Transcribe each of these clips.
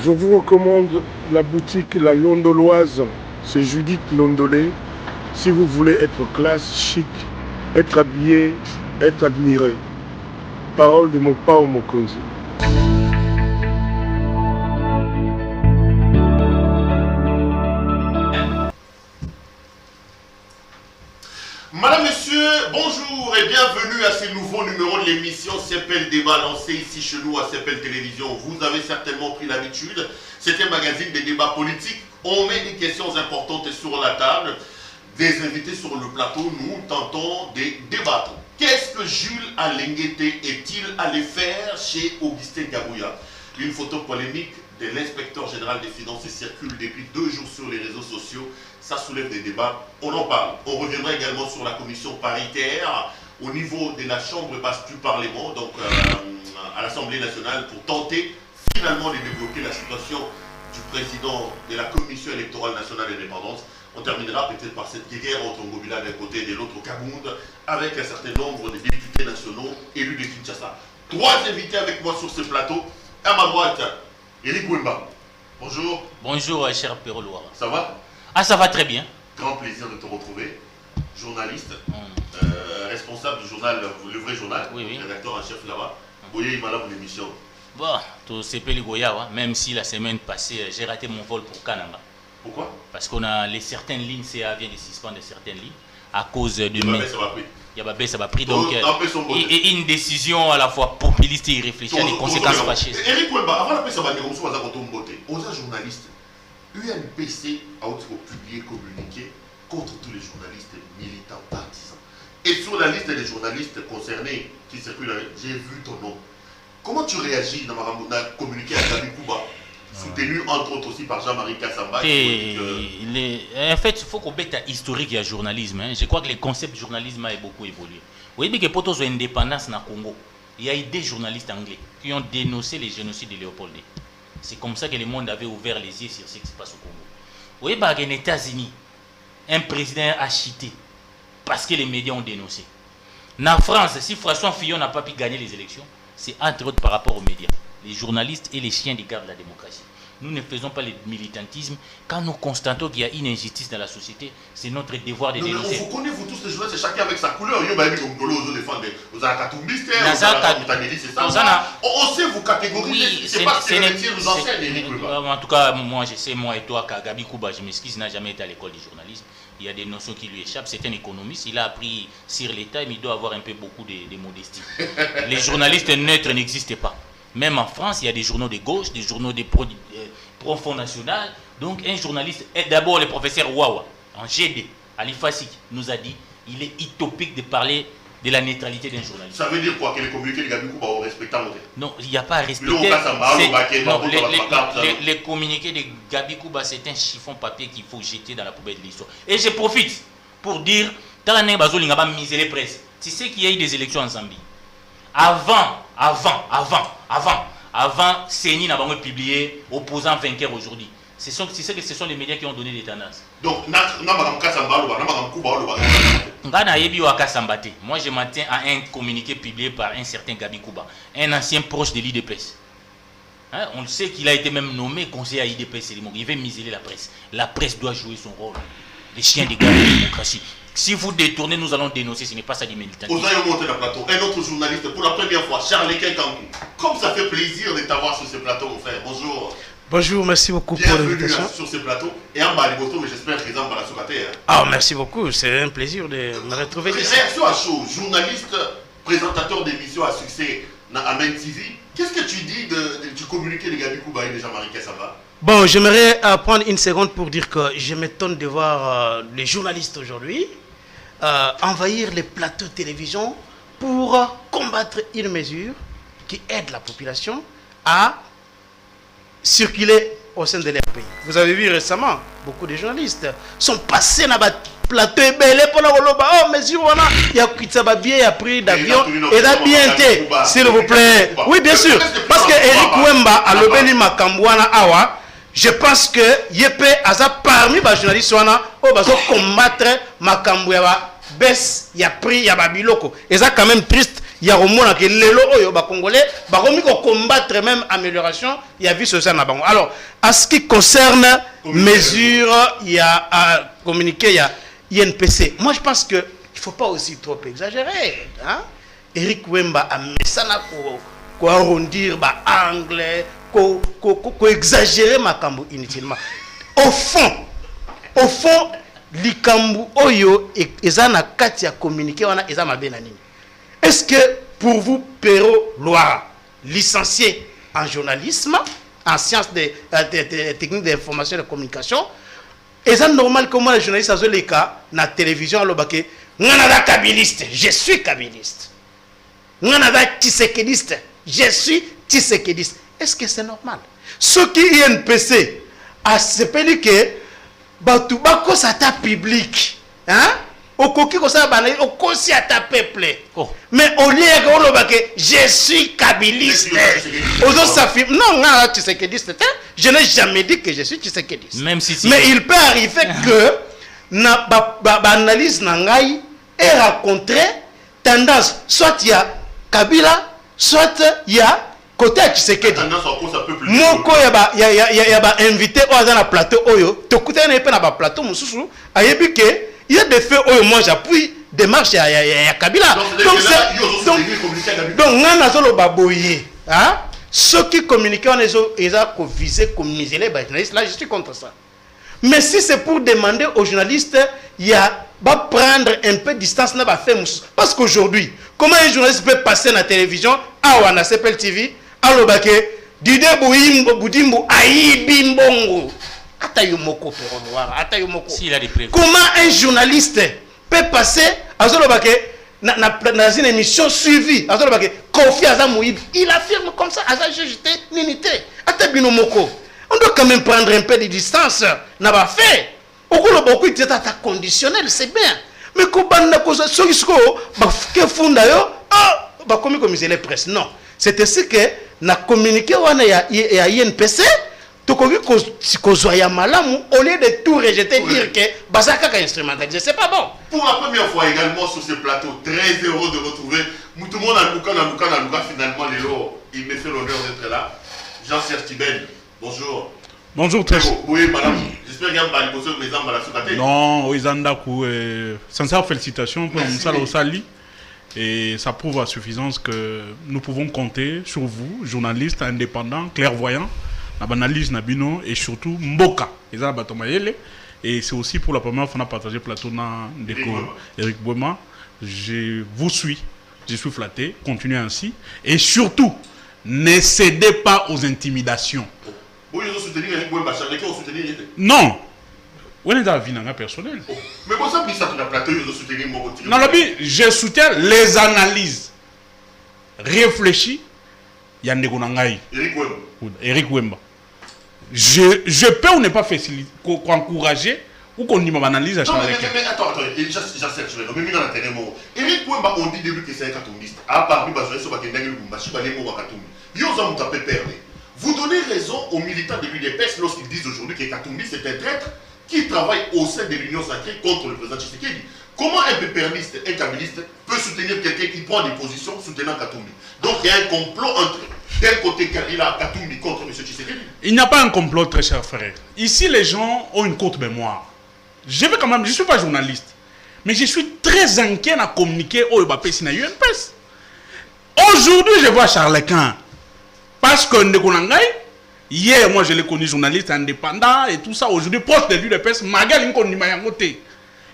Je vous recommande la boutique La Londoloise. C'est Judith Londolé. Si vous voulez être classe, chic, être habillé, être admiré. Parole de mon Pao Mokonzi. Madame, Monsieur, bonjour et bienvenue à ce nouveau numéro de l'émission CPL Débat lancé ici chez nous à CPL Télévision. Vous avez certainement pris l'habitude, c'est un magazine de débats politiques. On met des questions importantes sur la table, des invités sur le plateau, nous tentons de débattre. Qu'est-ce que Jules Alenguete est-il allé faire chez Augustin Gabouya? Une photo polémique de l'inspecteur général des finances circule depuis 2 jours sur les réseaux sociaux. Ça soulève des débats, on en parle. On reviendra également sur la commission paritaire au niveau de la Chambre basse du Parlement, donc à l'Assemblée nationale, pour tenter finalement de débloquer la situation du président de la Commission électorale nationale d'indépendance. On terminera peut-être par cette guerre entre Ngobila d'un côté et de l'autre Kabound, avec un certain nombre de députés nationaux élus de Kinshasa. 3 invités avec moi sur ce plateau. À ma droite, Eric Wemba. Bonjour. Bonjour, cher Péro Loire. Ça va? Ah, ça va très bien. Grand plaisir de te retrouver. Journaliste, responsable du journal, le vrai journal, oui. Rédacteur en chef là-bas. Boyer Imala pour l'émission. Bon, tout c'est Péli Goya, même si la semaine passée, j'ai raté mon vol pour Kananga. Pourquoi? Parce qu'on a certaines lignes, CA vient de suspendre certaines lignes à cause de... Yababé, ça va pris. Donc, et une décision à la fois populiste et irréfléchie à des conséquences fâcheuses. Eric Wemba, avant la paix, ça va dire, on va dire, aux journalistes, UNPC a aussi publié communiqué contre tous les journalistes militants partisans. Et sur la liste des journalistes concernés qui circulent, j'ai vu ton nom. Comment tu réagis dans ma communiqué à Gabi Kouba, soutenu entre autres aussi par Jean-Marie Kassamba? En fait, il faut qu'on mette un historique et journalisme. Je crois que le concept du journalisme a beaucoup évolué. Vous voyez que pour toute l'indépendance dans le Congo, il y a eu des journalistes anglais qui ont dénoncé les génocides de Léopold II. C'est comme ça que le monde avait ouvert les yeux sur ce qui se passe au Congo. Vous voyez, qu'en États-Unis, un président a chité parce que les médias ont dénoncé. En France, si François Fillon n'a pas pu gagner les élections, c'est entre autres par rapport aux médias. Les journalistes et les chiens de garde de la démocratie. Nous ne faisons pas le militantisme. Quand nous constatons qu'il y a une injustice dans la société, c'est notre devoir de dénoncer. Vous connaissez, vous tous les journalistes, chacun avec sa couleur. On sait vous catégoriser. Oui, c'est pas ce que vous enseignez, en tout cas, moi je sais, moi et toi, Gabi Kouba, je m'excuse, n'a jamais été à l'école du journalisme. Il y a des notions qui lui échappent. C'est un économiste, il a appris sur l'État, mais il doit avoir un peu beaucoup de modestie. Les journalistes neutres n'existent pas. Même en France, il y a des journaux de gauche, des journaux de Front National. Donc un journaliste, d'abord le professeur Wawa, en GD, Ali Fassik, nous a dit il est utopique de parler de la neutralité d'un journaliste. Ça veut dire quoi? Que les communiqués de Gabi Kouba ont respecté? Non, il n'y a pas à respecter. Les communiqués de Gabi Kouba, c'est un chiffon papier qu'il faut jeter dans la poubelle de l'histoire. Et je profite pour dire, tu sais qu'il y a eu des élections en Zambie. Avant, CENI n'a pas publié opposant vainqueur aujourd'hui. Ce sont les médias qui ont donné des tendances. Donc, moi je m'attends à un communiqué publié par un certain Gabi Kouba, un ancien proche de l'IDPS. Hein, on le sait qu'il a été même nommé conseiller à l'IDPS. Il veut museler la presse. La presse doit jouer son rôle. Les chiens de garde de la démocratie. Si vous détournez, nous allons dénoncer, ce n'est pas ça du militantisme. Vous avez monté le plateau, un autre journaliste, pour la première fois, Charles Kenkankou. Comme ça fait plaisir de t'avoir sur ce plateau, mon frère. Bonjour. Bonjour, merci beaucoup pour l'invitation. Bienvenue sur ce plateau. Et en bas, mais j'espère que dans la Sokate. Ah, merci beaucoup, c'est un plaisir de me retrouver ici. Réaction à chaud, journaliste, présentateur d'émissions à succès dans Amen TV. Qu'est-ce que tu dis du communiqué de Gabi Kouba et de Jean-Marie Kassamba? Bon, j'aimerais prendre une seconde pour dire que je m'étonne de voir les journalistes aujourd'hui envahir les plateaux de télévision pour combattre une mesure qui aide la population à circuler au sein de leur pays. Vous avez vu récemment, beaucoup de journalistes sont passés dans le plateau et pour la mesure il y a bien, il y a pris d'avion et d'ambienté, s'il vous plaît. Oui, bien sûr, parce que Eric Wemba a levé Makambouana Awa. Je pense que Yepé a parmi les journalistes qui combattre Makambouana baisse, il y a pris, il y a Babiloko. Et ça quand même triste il y a au moins que les lois congolais combattre même amélioration il y a vu ce ça. Alors à ce qui concerne mesures il y a communiqué il y a INPC, moi je pense que il faut pas aussi trop exagérer, hein? Eric Wemba a mis ça pour arrondir anglais, pour exagérer ma cambo inutilement. Au fond likambu oyo ezana kati ya communiqué wana ezama benani. Est-ce que pour vous Pero Loire, licencié en journalisme, en sciences des techniques d'information et de communication, est-ce normal que moi les journalistes dans les cas na télévision alobake nganada kabiliste, je suis kabiliste. Nganada tisekediste, je suis tisekediste. Est-ce que c'est normal? Ce qui est INPC a s'appelé que batubako sata public, hein? Au coquille comme ça, au cosi à ta peuple. Mais au lieu que je suis kabiliste, aux autres ça fait non, non, tisekediste. Je n'ai jamais dit que je suis tisekediste. Même si mais il peut arriver que na analyse nangai ait rencontré tendance, soit il y a Kabila, soit il y a côté Tshisekedi. Moko y a invité au dans la plateau oyo, to côté na pe na ba plateau mususu, ayebi que il y a des faits où moi j'appuie démarche à Kabila. Donc ngana zolo baboye, hein? Ceux qui communiquent on les a visé comme miser les journalistes, là je suis contre ça. Mais si c'est pour demander aux journalistes, il y a prendre un peu de distance là faire parce qu'aujourd'hui, comment un journaliste peut passer à la télévision, à na CPL TV, à l'obake, Dide Boudimbo Aïbi Mbongo. Atayomoko Pero Loire, Atayomoko. S'il a des preuves. Comment un journaliste peut passer à l'obake dans une émission suivie, à l'obake, Kofi Azamouib, il affirme comme ça, Azajité, Ninité, Atabinomoko. On doit quand même prendre un peu de distance. N'a pas fait. Au cours de beaucoup de conditionnel, c'est bien. Mais quand on a cause ce que font d'ailleurs, comme les presse. Non. C'est ainsi que na communiqué on a INPC, to ko ya malamu au lieu de tout rejeter dire que basaka ka instrumentalisé, c'est pas bon. Pour la première fois également sur ce plateau, très heureux de retrouver tout le monde à Luka finalement Lélo, il me fait l'honneur d'être là. Jean-Serge Tibel. Bonjour. Bonjour, très cher. Oui, madame. J'espère qu'il y a un peu de maison à la sous-caté. Non, Izandaku, sincères félicitations pour Moussala Osali. Et ça prouve à suffisance que nous pouvons compter sur vous, journalistes indépendants, clairvoyants, Nabanalise Nabino et surtout Mboka. Et c'est aussi pour la première fois qu'on a partagé le plateau de Eric Bouema. Je vous suis, je suis flatté, continuez ainsi. Et surtout, ne cédez pas aux intimidations. Non. Où est la vie personnelle? Mais bon, ça, ça te plateau, ils ont soutenu mon côté. Non, je soutiens les analyses réfléchies. Eric Wemba. Je peux ou ne pas encourager ou qu'on y m'analyse à chaque fois. Mais attends, j'accepte, je vais nommer dans l'intérêt. Eric Wemba, on dit début que c'est un cartooniste. À part lui, vous donnez raison aux militants de l'UDPS lorsqu'ils disent aujourd'hui que Katumbi c'est un traître qui travaille au sein de l'Union sacrée contre le président Tshisekedi. Comment un péperniste, un kabiliste peut soutenir quelqu'un qui prend des positions soutenant Katumbi? Donc il y a un complot entre d'un côté Katumbi contre M. Tshisekedi. Il n'y a pas un complot, très cher frère. Ici les gens ont une courte mémoire. Je vais quand même, je ne suis pas journaliste, mais je suis très inquiet à communiquer au Mbappé Sina UNPS. Aujourd'hui je vois Charlequin. Parce que hier, moi je l'ai connu journaliste indépendant et tout ça. Aujourd'hui, proche de l'UDPS,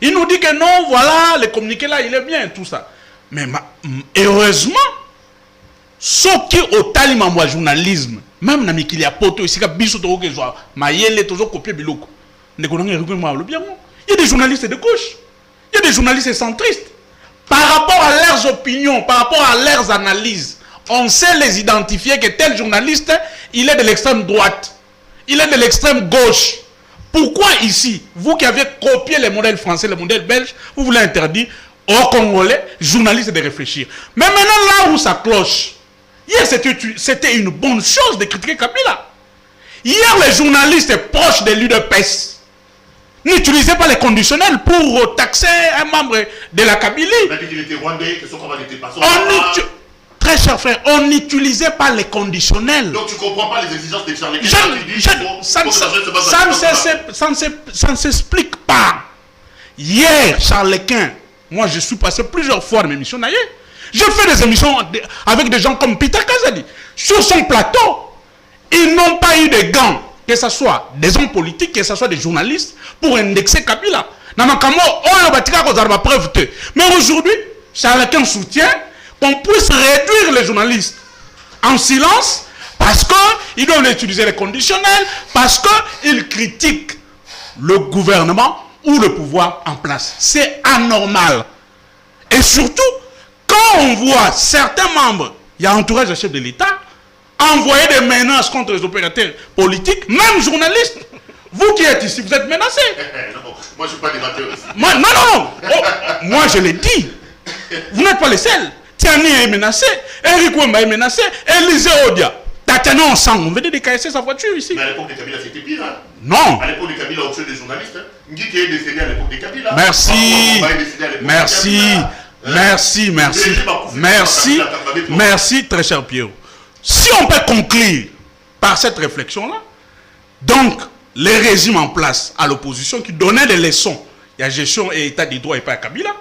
il nous dit que non, voilà, le communiqué là, il est bien, tout ça. Mais heureusement, ce qui est au talima moi journalisme, même dans qu'il y a poto ici, il y a toujours copié biloko. Il y a des journalistes de gauche, il y a des journalistes centristes. Par rapport à leurs opinions, par rapport à leurs analyses, on sait les identifier que tel journaliste, il est de l'extrême droite, il est de l'extrême gauche. Pourquoi ici, vous qui avez copié les modèles français, les modèles belges, vous voulez interdire aux Congolais, journalistes, de réfléchir? Mais maintenant, là où ça cloche, hier c'était une bonne chose de critiquer Kabila. Hier, les journalistes proches de l'UDPS, N'utilisez pas les conditionnels pour taxer un membre de la Kabylie. On a dit qu'il était rwandais, que son combat n'était pas son Très cher frère, on n'utilisait pas les conditionnels. Donc tu ne comprends pas les exigences des Charles Quint. Ça ne s'explique pas. Hier, Charles Quint, moi je suis passé plusieurs fois dans mes émissions d'ailleurs. J'ai fait des émissions avec des gens comme Peter Kazadi. Sur son plateau, ils n'ont pas eu de gants, que ce soit des hommes politiques, que ce soit des journalistes, pour indexer Kabila. Mais aujourd'hui, Charles Quint soutient qu'on puisse réduire les journalistes en silence parce qu'ils doivent utiliser les conditionnels, parce qu'ils critiquent le gouvernement ou le pouvoir en place. C'est anormal. Et surtout, quand on voit certains membres, il y a entourage de chef de l'État, envoyer des menaces contre les opérateurs politiques, même journalistes. Vous qui êtes ici, vous êtes menacés. Non, moi je ne suis pas débatteur ici. Non. Moi je l'ai dit. Vous n'êtes pas les seuls. Tiani est menacé, Eric Wemba est menacé, Élisée Odia. Tatiana ensemble, on veut décaisser sa voiture ici. Mais à l'époque de Kabila, c'était pire. Hein? Non. À l'époque de Kabila, on tuait des journalistes. Hein? Ngiki est décédé à l'époque de Kabila. Merci, très cher Pierrot. Si on peut conclure par cette réflexion-là, donc les régimes en place à l'opposition qui donnaient des leçons, il y a gestion et état des droits et pas à Kabila,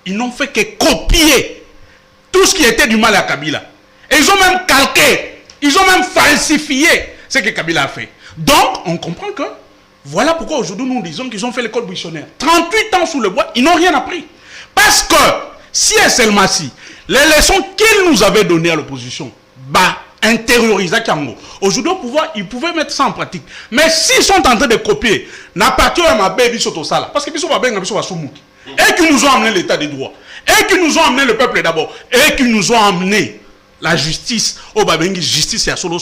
ils n'ont fait que copier tout ce qui était du mal à Kabila. Et ils ont même calqué, ils ont même falsifié ce que Kabila a fait. Donc, on comprend que, voilà pourquoi aujourd'hui nous disons qu'ils ont fait l'école buissonnaire. 38 ans sous le bois, ils n'ont rien appris. Parce que, si et seulement si, les leçons qu'ils nous avaient données à l'opposition, intérioriser Kango. Aujourd'hui, au pouvoir, ils pouvaient mettre ça en pratique. Mais s'ils sont en train de copier, n'a pas tué ma baby sur ça, parce qu'ils sont pas bien, ils sont pas soumouki. Et qu'ils nous ont amené l'état des droits, et qu'ils nous ont amené le peuple d'abord, et qu'ils nous ont amené la justice, au Babengi, justice et à solo,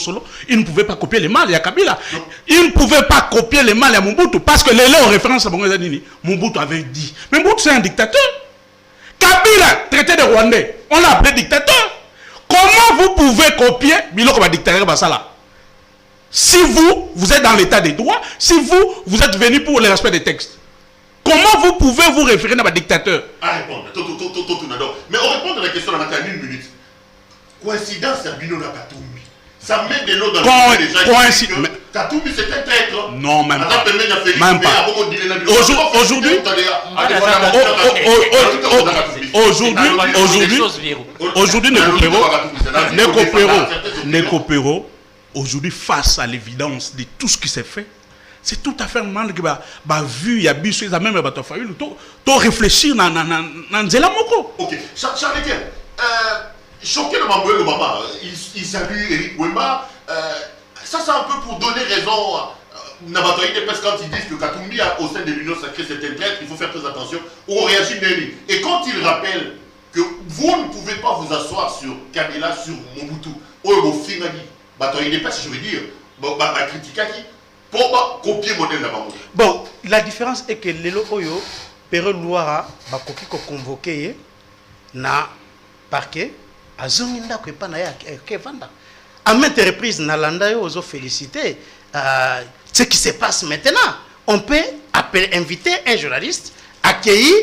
ils ne pouvaient pas copier les mal, il y a Kabila. Ils ne pouvaient pas copier les mal, il y a Mobutu, parce que les en référence à Mobutu avait dit. Mais Mobutu, c'est un dictateur. Kabila, traité de Rwandais, on l'a appelé dictateur. Comment vous pouvez copier Biloko va dictateur Basala? Si vous êtes dans l'état des droits, si vous êtes venu pour le respect des textes, comment vous pouvez vous référer à un dictateur? À répondre. Mais on répond à la question dans une minute. Coïncidence à Bino Katumbi. Ça met de l'eau dans le des gens. Katumbi c'est un traître. Non, même pas. Même pas. Aujourd'hui, Nekopero, aujourd'hui, face à l'évidence de tout ce qui s'est fait, c'est tout à fait normal que vu, il y a bis, il y a même tu réfléchir dans Nzela Moko. Ok, Charles Quint, choqué de Mamboué le Baba, il salue Eric Wemba. Ça, c'est un peu pour donner raison à Nabatoïde, parce que quand ils disent que Katumbi, au sein de l'Union sacrée, c'est un traître, il faut faire très attention. On réagit Nelly. Et quand il rappelle que vous ne pouvez pas vous asseoir sur Kabila, sur Mobutu, ou Fingali, Batoïde, je veux dire, critiquer qui pour copier le modèle là-bas. Bon, la différence est que Lelo Oyo, Père Louara, va copier convoqué na parquet, à Zominda, que pas na Kevanda. À maintes reprises, Nalanda yo oso félicité ce qui se passe maintenant. On peut inviter un journaliste, accueillir,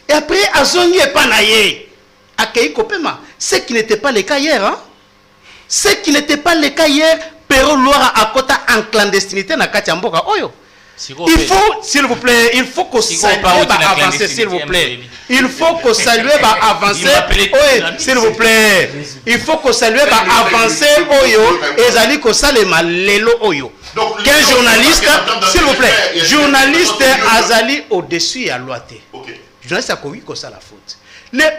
et après, Azongi et Panaye, accueillir Kopema. Ce qui n'était pas le cas hier. Hein? Ce qui n'était pas le cas hier, Pero Loira à Kota en clandestinité na Katiamboka Oyo. Il faut, s'il vous plaît, il faut que salue avancer, s'il vous plaît. Il faut que salue avancer. S'il vous plaît. Il faut que salue avancer Oyo et Zali que ça les malelo Oyo. Qu'un journaliste, s'il vous plaît, journaliste Azali au-dessus à l'ouate. Journaliste a commis que ça la faute.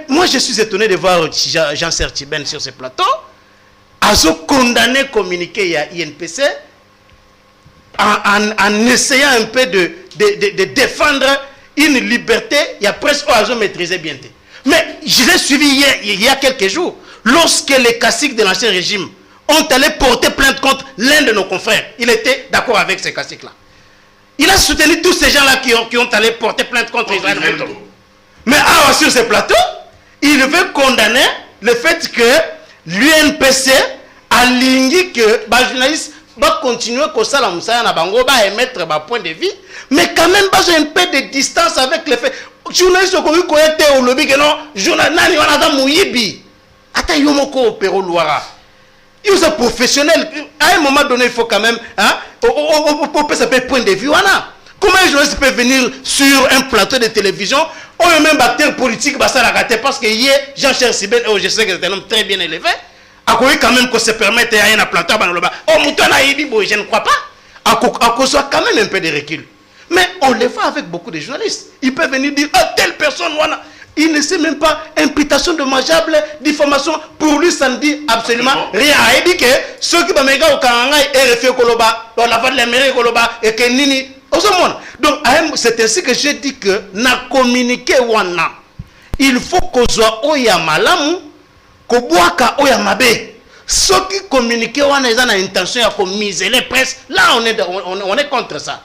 Moi je suis étonné de voir Jean-Serge Tiben sur ce plateau. Azo condamné communiquer à INPC. En essayant un peu de défendre une liberté, il y a presque Oazo maîtrisé bien. Mais je l'ai suivi il y a quelques jours, lorsque les caciques de l'ancien régime ont allé porter plainte contre l'un de nos confrères. Il était d'accord avec ces caciques-là. Il a soutenu tous ces gens-là qui ont allé porter plainte contre Israël. Mais sur ce plateau, il veut condamner le fait que l'UNPC a ligné que les journalistes va continuer comme ça, va émettre un point de vue, mais quand même, j'ai un peu de distance avec les faits. Journaliste, qui été au lobby, que non, journaliste, on a mouyibi. Attends, yomoko opéro loira. Ils sont professionnels. À un moment donné, il faut quand même, hein, on ça peut point de vue, voilà. Comment un journaliste peut venir sur un plateau de télévision, ou même acteur politique, bah ça l'a raté parce que hier, Jean-Charles Sibel, je sais que c'est un homme très bien élevé. À quoi quand même qu'on se permette à un plateau, oh, mouton je ne crois pas. À quoi soit quand même un peu de recul. Mais on le voit avec beaucoup de journalistes. Ils peuvent venir dire, ah, telle personne, voilà. Il ne sait même pas imputation dommageable, diffamation. Pour lui, ça ne dit absolument rien. Il dit que ceux qui vont me dire au RFI Koloba, dans la voie de la mairie Koloba, et que Nini. Donc, c'est ainsi que j'ai dit que na communiqué wana, il faut qu'on soit oya malamu, qu'on boit oya mabe. Ceux qui communiquent wana, ils ont l'intention de miser les presses. Là, on est contre ça.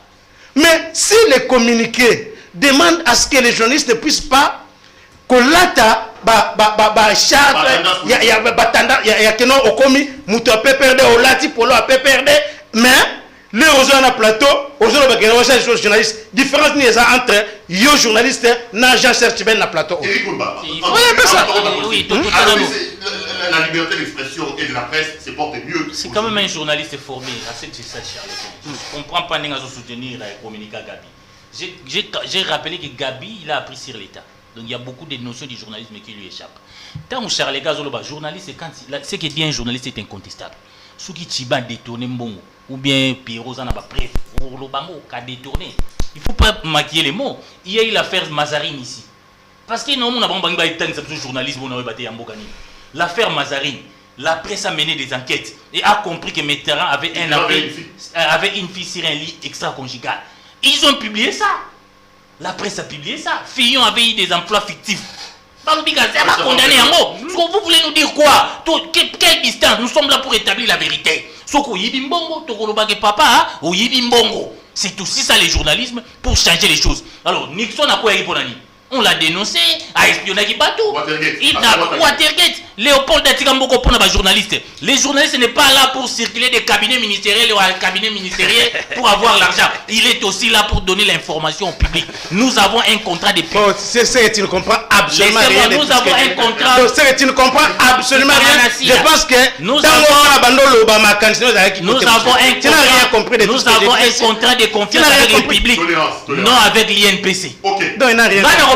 Mais si les communiqués demandent à ce que les journalistes ne puissent pas kolata charte ya keno okomi muto peut perdre au lati polo a peut perdre mais les gens na plateau aujourd'hui ba journaliste différence ni ça entre yo journaliste na Jean Sertibel na plateau. Oui, la liberté d'expression et de la presse se porte mieux. C'est quand même un journaliste formé à cette Charles. Je ne comprends pas de soutenir la communiquer Gabi. J'ai rappelé que Gabi il a appris sur l'État. Donc il y a beaucoup de notions du journalisme qui lui échappent. Tant que Charles Gazoloba, journaliste, ce qui dit un journaliste est incontestable. Ceux qui tiban détourner mbongo ou bien Pierrot Zana ba bref, pour le bango qu'a détourné. Il faut pas maquiller les mots. Il y a eu l'affaire Mazarine ici. Parce que non, on a pas été journalisme, on a battu en Bogani. L'affaire Mazarine, la presse a mené des enquêtes et a compris que Mitterrand avait une fille sur un lit extra-conjugal. Ils ont publié ça. La presse a publié ça. Fillon avait eu des emplois fictifs. Condamné en mots. Vous voulez nous dire quoi? Quelle distance? Nous sommes là pour établir la vérité. Soko yibimbongo, tokolobage papa, ou yibimbongo. C'est aussi ça le journalisme pour changer les choses. Alors, Nixon a quoi pour Nani? On l'a dénoncé, a espionné partout. Il a Watergate. Léopold Datigamboko pour les journalistes. Les journalistes n'est pas là pour circuler des cabinets ministériels ou un cabinet ministériel pour avoir l'argent. Il est aussi là pour donner l'information au public. Nous avons un contrat de public. C'est ça que tu ne comprends absolument rien. Nous avons un contrat. C'est ça que tu ne comprends absolument rien. Je pense que nous avons un contrat de confiance avec le public. Non avec l'INPC.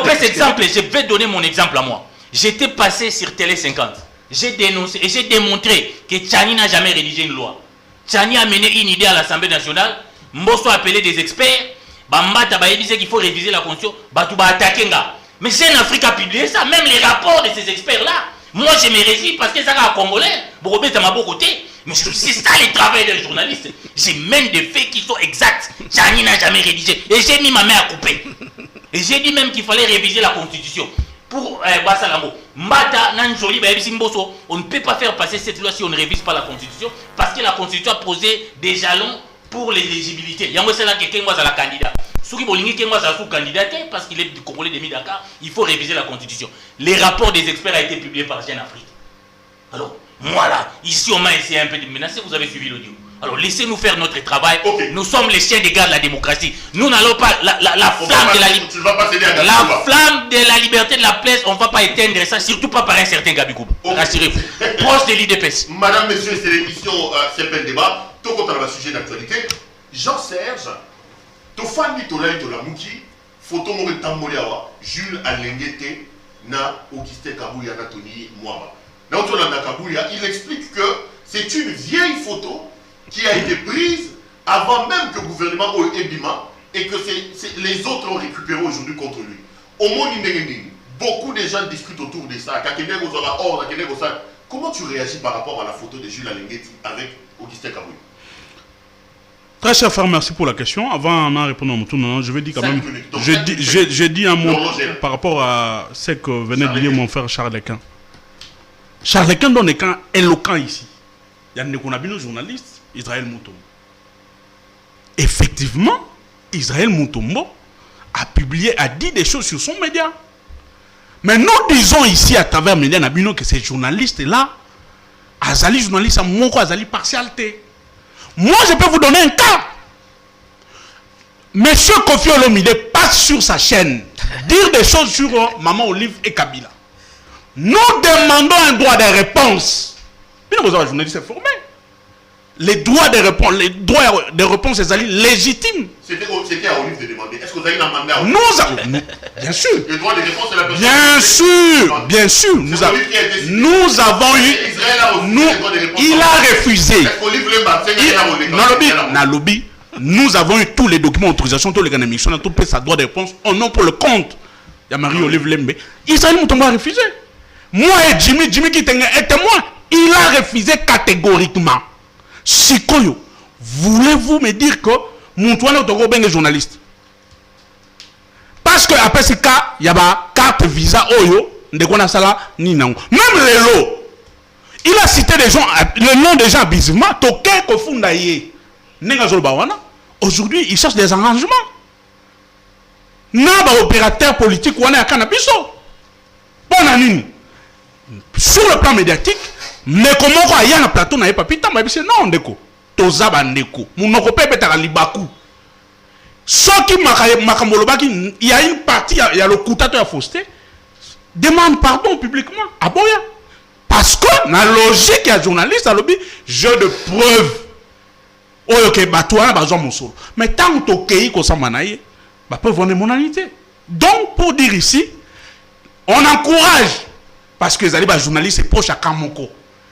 Cet exemple, je vais donner mon exemple à moi. J'étais passé sur Télé 50. J'ai dénoncé et j'ai démontré que Tchani n'a jamais rédigé une loi. Tchani a mené une idée à l'Assemblée nationale. Mbosso a appelé des experts. Bambata disait qu'il faut réviser la Constitution. Batouba attaqué. Mais c'est en Afrique a publié ça. Même les rapports de ces experts-là. Moi, je me réjouis parce que ça a un Congolais. Borobé, ça m'a beau côté. Mais c'est ça le travail des journalistes. J'ai même des faits qui sont exacts. Tchani n'a jamais rédigé. Et j'ai mis ma main à couper. Et j'ai dit même qu'il fallait réviser la Constitution. Pour Bassalango, Mbata, Nanjoli, Mbosso, on ne peut pas faire passer cette loi si on ne révise pas la Constitution, parce que la Constitution a posé des jalons pour l'éligibilité. Il y a un là quelqu'un à la candidat. Ceux qui veulent quelqu'un à sous candidat, parce qu'il est du Congolais de Dakar, il faut réviser la Constitution. Les rapports des experts ont été publiés par Jeune Afrique. Alors, moi là, ici on m'a essayé un peu de menacer, vous avez suivi l'audio. Alors laissez-nous faire notre travail. Okay. Nous sommes les chiens de garde de la démocratie. Nous n'allons pas la flamme de la liberté. La flamme de la liberté de la presse, on ne va pas éteindre ça, surtout pas par un certain Gabi Koub. Okay. Rassurez-vous. Proche de l'IDPS. Madame, messieurs, c'est l'émission CPL Débat. Tout contre le sujet d'actualité. Jean-Serge, tu fan de Tolai de la Mouki, photo de Tamboleawa, Jules Alengete, na Augustin Kabouya, na Tony Mwaba. Dans Kabouya, il explique que c'est une vieille photo qui a été prise avant même que le gouvernement ait Ebima et que les autres ont récupéré aujourd'hui contre lui. Au monde beaucoup de gens discutent autour de ça. Comment tu réagis par rapport à la photo de Jules Alengeti avec Augustin Kabouya? Très cher frère, merci pour la question. Avant d'en répondre à mon tour, je vais dire quand même. J'ai dit un mot par rapport à ce que venait de dire mon frère Charles Lequin. Charles Lequin donne un camp éloquent ici. Il y a des journalistes. Israël Moutombo. Effectivement, Israël Moutombo a dit des choses sur son média. Mais nous disons ici à travers média Nabino que ces journalistes-là, Azali journaliste à Moko, Azali partialité. Moi, je peux vous donner un cas. Monsieur Kofi Olomide passe sur sa chaîne dire des choses sur Maman Olive et Kabila. Nous demandons un droit de réponse. Mais vous avez un journaliste informé. Les droits de réponse, c'est légitime. C'était à Olive de demander. Est-ce que vous avez un mandat? Bien sûr. Le droit de réponse, c'est la personne. Bien sûr. Nous avons eu. Il a refusé. Est-ce qu'Olive lobby. Nous avons eu tous les documents d'autorisation, tous les gars d'émission, tout sa droit de réponse au nom pour le compte. Il y a Marie-Olive Lembe. Israël Moutomba a refusé. Moi et Jimmy qui était témoin, il a refusé catégoriquement. Sikoyo, voulez-vous me dire que Moutouane est journaliste? Parce que après ce cas, il y a une carte visa Oyo, de quoi sala ni non. Même les lots, il a cité des gens, le nom des gens abusivement, Toké Kofundaye. Aujourd'hui, ils cherchent des arrangements. N'a pas opérateur politique ou on est à Canabiso. Sur le plan médiatique, mais comment il y a un plateau n'a pas pita, mais c'est non ndeko. Tozaba ndeko. Mon européen peut être libaku. Ce qui il y a une partie, il y a le coutateur à fausseté, demande pardon publiquement. Ah bon, parce que dans la logique, il y a journaliste à lobby, jeu de preuve. Mais tant que tu es peut vendre monalité. Donc, pour dire ici, on encourage, parce que les journalistes proches à Kamoko,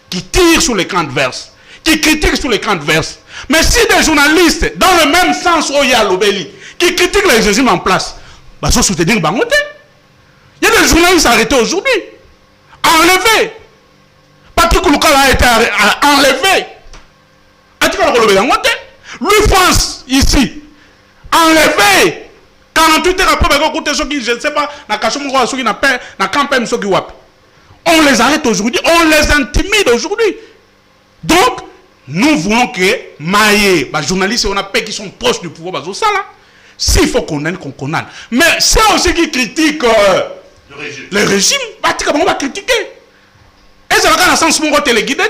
qui tirent sur les camps adverses, qui critiquent sur les camps adverses. Mais si des journalistes, dans le même sens, qui critiquent les régimes en place, ils sont soutenir Bangote. Il y a des journalistes arrêtés aujourd'hui, enlevés. Patrick Loukala a été enlevé. Lui, France, ici, enlevé 48 heures après, je ne sais pas, on les arrête aujourd'hui, on les intimide aujourd'hui. Donc, nous voulons que les journalistes on a paix qui sont proches du pouvoir, s'il faut qu'on condamne. Mais c'est aussi qui critiquent le régime, on va critiquer. Et c'est dans le sens où on va téléguider.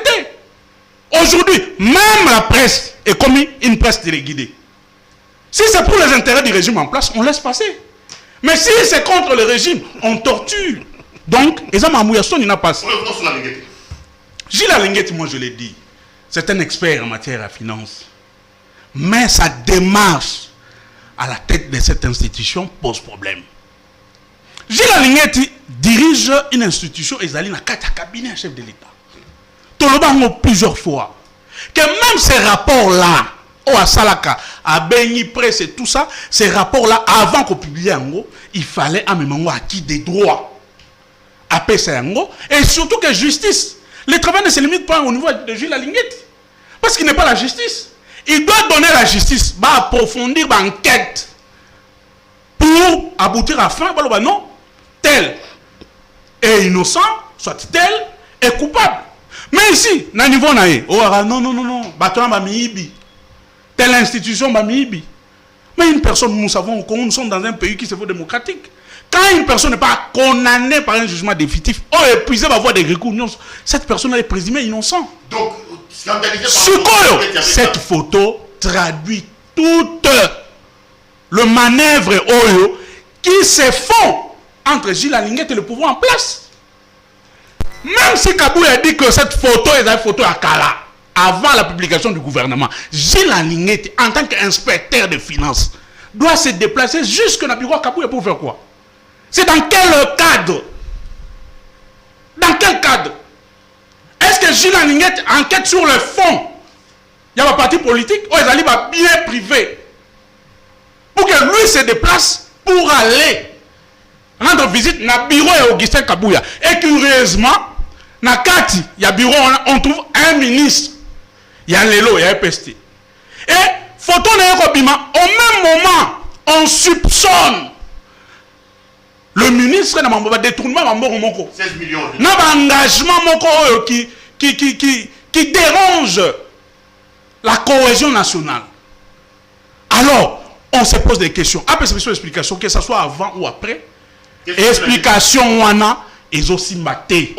Aujourd'hui, même la presse est comme une presse téléguidée. Si c'est pour les intérêts du régime en place, on laisse passer. Mais si c'est contre le régime, on torture. Donc, il n'a pas. Gilles Alinguet, moi je l'ai dit, c'est un expert en matière de finance. Mais sa démarche à la tête de cette institution pose problème. Gilles Alinguet dirige une institution et il a un cabinet chef de l'État. Plusieurs fois que même ces rapports-là, à Salaka, à Beni Presse et tout ça, ces rapports-là, avant qu'on publie en il fallait à même acquis des droits à PCNGO et surtout que justice. Le travail ne se limite pas au niveau de Gilles Alinguet parce qu'il n'est pas la justice. Il doit donner la justice, approfondir l'enquête pour aboutir à fin. Non, tel est innocent, soit tel est coupable. Mais ici, dans le niveau, non, telle institution, mais une personne, nous savons que nous sommes dans un pays qui se veut démocratique. Quand une personne n'est pas condamnée par un jugement définitif, épuisé va avoir des recours, cette personne est présumée innocente. Donc, cette photo traduit toute le manœuvre qui se font entre Gilles Alinguet et le pouvoir en place. Même si Kabou a dit que cette photo est une photo à Kala, avant la publication du gouvernement, Gilles Alinguet, en tant qu'inspecteur des finances, doit se déplacer jusque dans le bureau à Kabou pour faire quoi? C'est dans quel cadre? Dans quel cadre? Est-ce que Gilles Alinguet enquête sur le fond? Il y a un parti politique, ils allaient bien privé. Pour que lui se déplace pour aller rendre visite dans le bureau d'Augustin Kabouya. Et curieusement, dans Kati, il y a bureau, on trouve un ministre. Il y a Lelo, il y a PST. Et, photo au même moment, on soupçonne le ministre n'a détournement 16 millions de engagement qui dérange la cohésion nationale. Alors, on se pose des questions. Après cette explication, que ce soit avant ou après, explication wana ils aussi maté.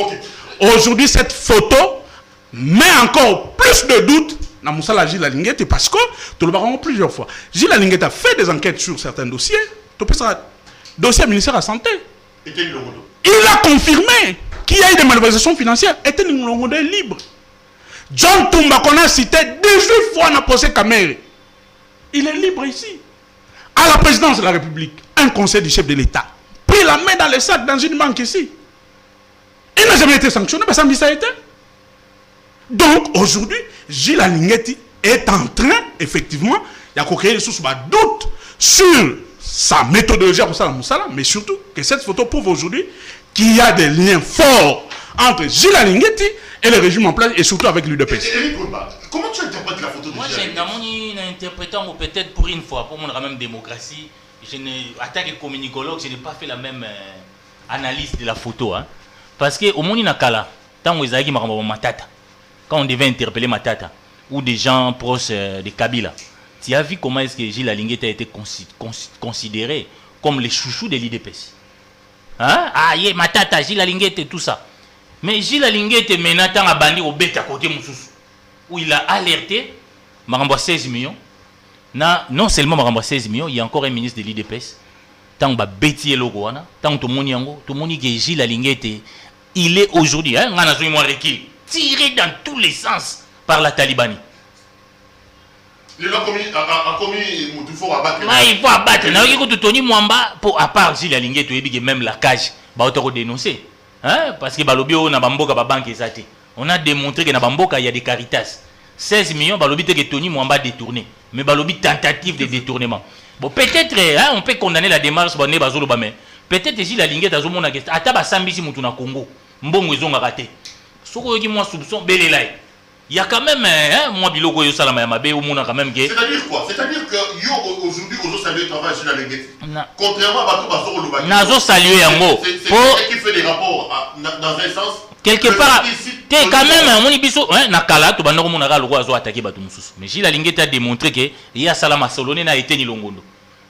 Aujourd'hui, cette photo met encore plus de doutes na musala Gilles Alingete parce que tu le verras plusieurs fois. Gilles Alingete a fait des enquêtes sur certains dossiers. Tu peux ça dossier ministère de la santé. Il a confirmé qu'il y a eu des malversations financières. Était une libre. John Toumba qu'on a cité 18 fois dans le procès Kamere. Il est libre ici. À la présidence de la République, un conseil du chef de l'État pris la main dans les sacs dans une banque ici. Il n'a jamais été sanctionné, mais ça me dit ça a été. Donc aujourd'hui, Gilles Alingete est en train, effectivement, il y a créé des sources de doute sur sa méthodologie pour ça, mais surtout que cette photo prouve aujourd'hui qu'il y a des liens forts entre Gilles Alingete et le régime en place et surtout avec l'UDPS. Comment tu interprètes la photo de moi, Gilles j'ai interprété peut-être pour une fois, pour mon même démocratie, en tant que communicologue, je n'ai pas fait la même analyse de la photo. Hein. Parce qu'au monde, quand on devait interpeller Matata, ou des gens proches de Kabila, tu as vu comment est-ce que Gilles Alingete a été considéré comme les chouchous de l'IDPS. Hein? Ah, yeah, Matata, Gilles Alingete et tout ça. Mais Gilles Alingete maintenant a bandit au bête à côté Moussous, où il a alerté Maramba 16 millions. Non seulement Maramba 16 millions, il y a encore un ministre de l'IDPS. Tant que Betty Elogoana, tant que tout le monde que Gilles Alingete, il est aujourd'hui, hein, tiré dans tous les sens par la Talibanie. Il a commis il faut abattre. Il faut abattre. À part Gilles Alingete, même la cage, il faut dénoncer. Hein? Parce que Balobio na Bamboka banque est on a démontré que na Bamboka il y a des caritas. 16 millions, Balobi que Tony Mwamba détourné. Mais Balobi tentative de détournement. Bon, peut-être hein, on peut condamner la démarche, peut-être Gilles Alingete a zomona gesta. Ataba Sambisi Mutuna Congo. Mbongo ezonga raté. Soko yoki moi soupçon belelai. Il y a quand même moi biloko yo salama ya mabe ou mona quand même que c'est-à-dire quoi? C'est-à-dire que yo aujourd'hui aujourd'hui saluer le travail Gilles Alingete. Contrairement à Bato Basoro Lubaki. Nazo saluer yango. C'est qui fait des rapports dans un sens quelque part quand même moni biso na kala to bandako mona ka loko azo attaquer Bato Mususu. Mais Gilles Alingete a démontré que il y a salama solone na été ni longondo.